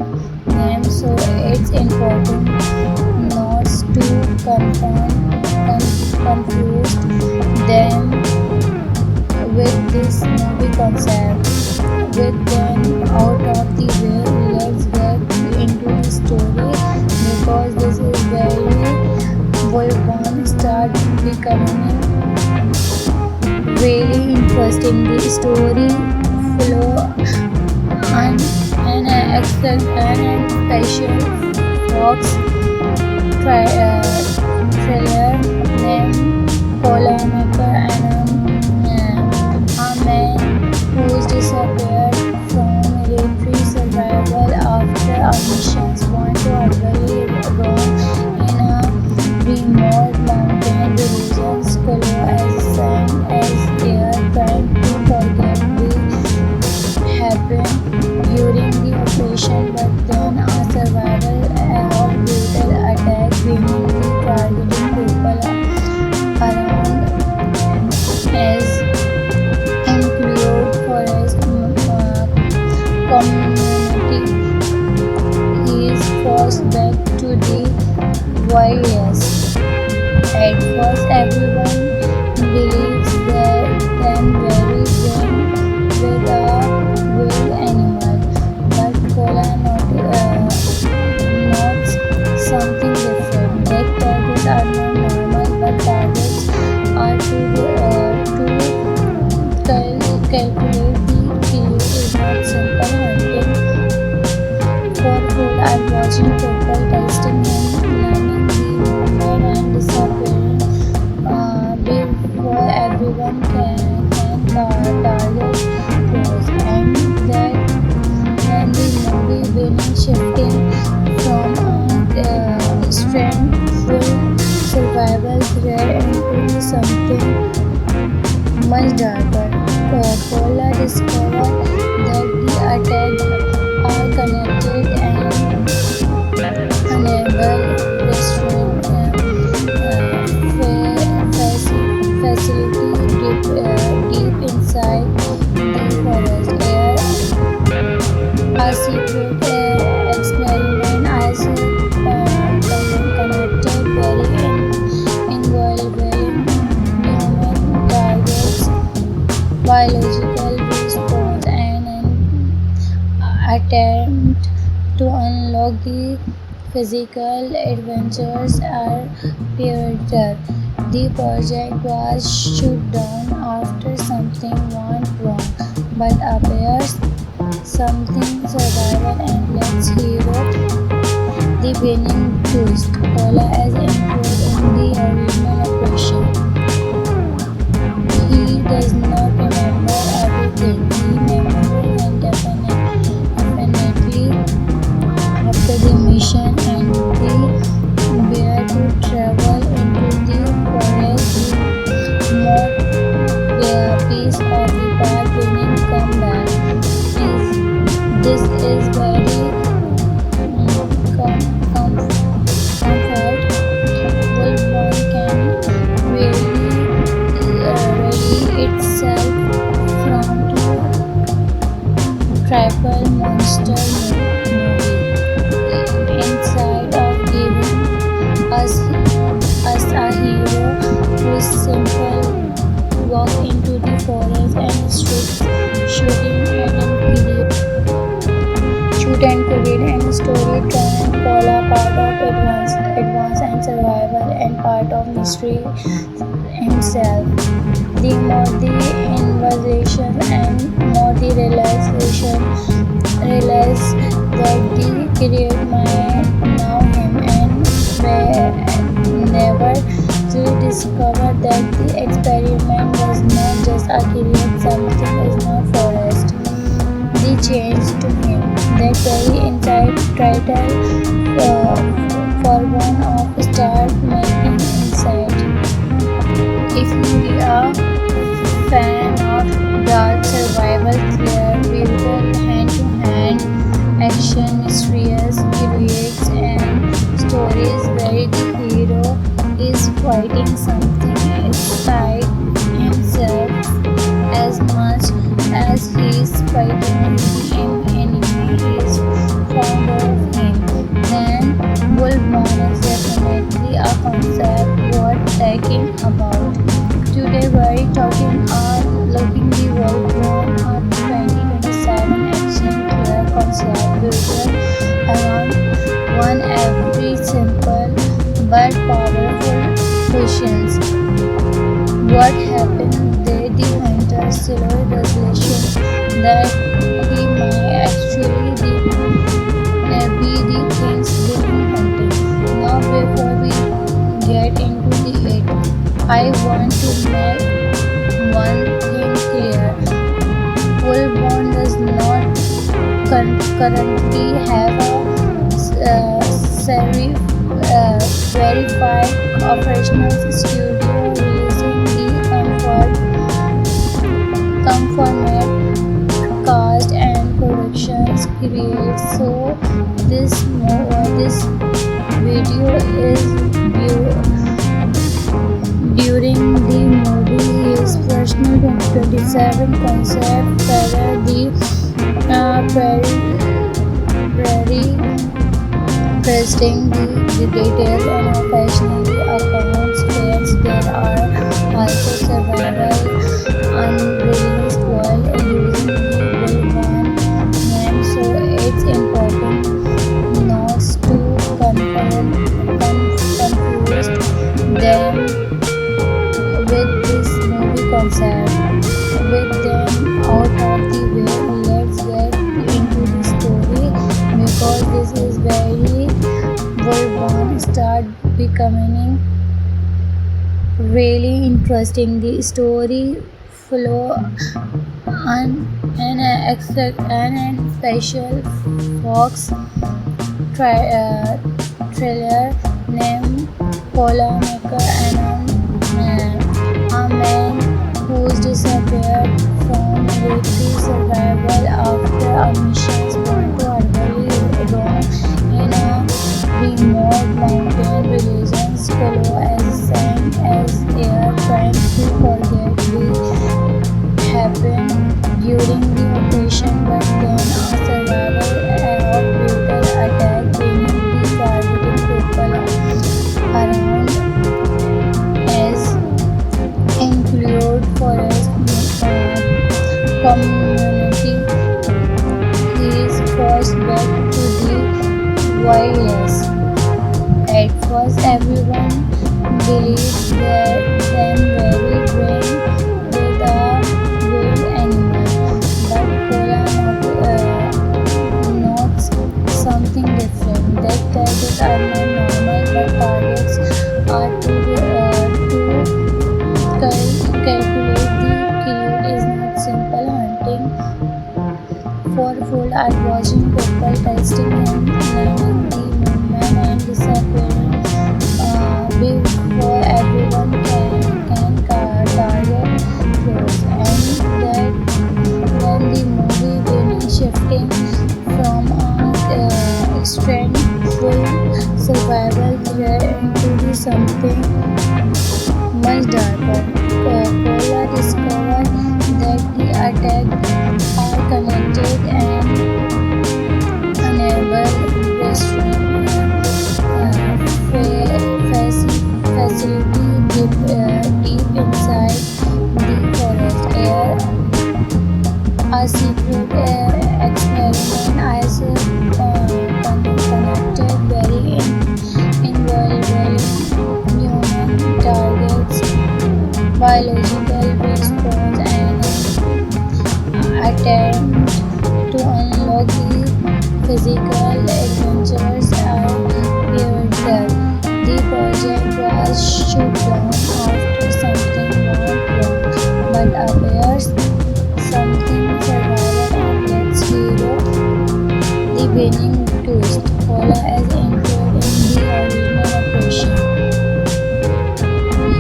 name, so it's important not to confuse them with this movie concept. With them out of the way, let's get into the story because this is very Wolfbone start becoming really interesting. The story flow and an special Fox thriller named Colamaker and a man who's disappeared from military survival after a missions want to utterly roam in a remote mountain region color as sand as they are trying to forget the happened during the operation, but then a survival of brutal attack beginning the targeting people around as include forest community. He is forced back to the wilderness. At first, everyone believes that them very well with a wild animal, but Kola notes something different. That targets are not normal, but targets are to calculate the kill is not simple hunting for food. I'm watching people testing him, learning the movement and disappearing before everyone can target close. And that when the movie winning shifting something much darker. Paula discovered that the attacked are connected and unable restaurant facility deep inside the forest. A secret experiment as connected very involving human targets, biological response, and an attempt to unlock the physical adventures are pivotal. The project was shut down after something went wrong, but appears something survival and let's hero the winning twist. Paula as included in the original operation. He does not remember everything. He remembers and definitely after the mission and the bear to travel into the forest more piece of the path winning comeback. This is very comfort. Wolfborn can really itself from to tribal monster movie inside of giving us a hero who simple walk into the forest and shooting shoot and create and story turn Paula part of advance and survival and part of mystery himself. The more the invasion and more the realize that the create my now him and never to discover that the experiment was not just a create something is not forest. The change to him that very inside title for one of start making inside. If you are a fan of dark survival thriller, brutal hand-to-hand action, mysterious heroics and stories where the hero is fighting something inside himself as much as he is fighting the enemy is fond of him, then Wolfborn is definitely a concept worth talking about. Today we're looking the Wolfborn a 2027 action thriller concept built around one every simple but powerful questions. What happened there? The hunter's slow realization that he might actually be the things being hunted. Now before we get into the it, I want to make one thing clear. Wolfborn does not currently have a verified operational studio releasing the conformate cast and productions create. So this video is during the movie his personal 2027 concept trailer the prairie presenting the details and occasionally accounts fans there are also survival unreleased world using the Wolfborn name, so it's important not to confuse them with this movie concept. With them out of the way, let's get into the story because this is very Wolfborn start becoming really interesting. The story flow and special Fox trailer named Paula Maker and a man who's disappeared from military survival after a mission's gone horribly wrong in a remote mountain region, color as sand as air, trying to forget what happened during the operation, but then a survival of brutal attack, bringing the targeting people around as include forest community. He is forced back to the wilderness. At first, everyone believes that them very brain with a wild animal, but Kola notes something different. That targets are not normal, but targets are to calculate. The kill is not simple hunting for food are watching people testing and learning the movement and disappearing before everyone can target close. And that when the movie beginning shifting from a strengthful survival thriller into the something much darker. Kola discovered that the attack are connected and enable restaurant facility deep inside the forest. A secret experiment is connected very involving human targets, biological response, and attempt to unlock the physical adventures are pivotal. The project was shut down after something went wrong, but appears something survival and let's hero the winning twist. Kola is included in the original operation.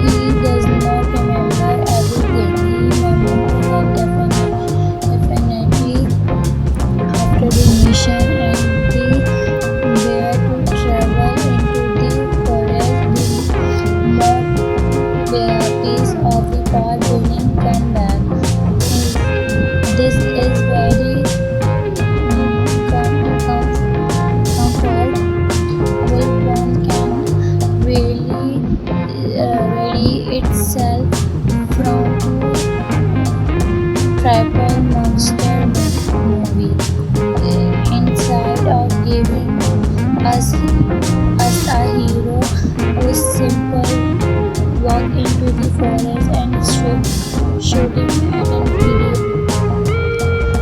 He does not remember everything. He remembers that definitely after the mission and the where to travel into the forest, the more piece of the path winning come back. This is very comfortable. One can really ready itself from tribal monster movie inside of giving us a hero who is simple walk into the forest and shooting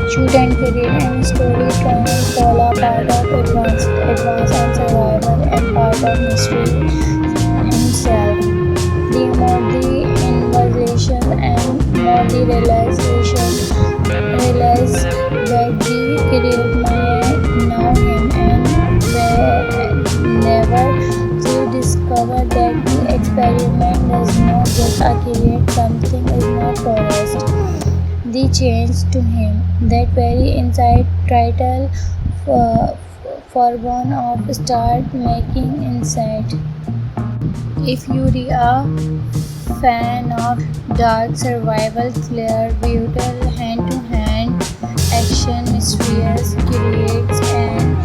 shoot and create and story trial Kola part of advance and survival and part of mystery himself. The more the invasion and more the realize that the create might know him and never to discover that the experiment does not just create something is not forest. The change to him that very inside title for one of start making insight. If you are a fan of dark survival thriller, brutal hand-to-hand action, mysterious creates and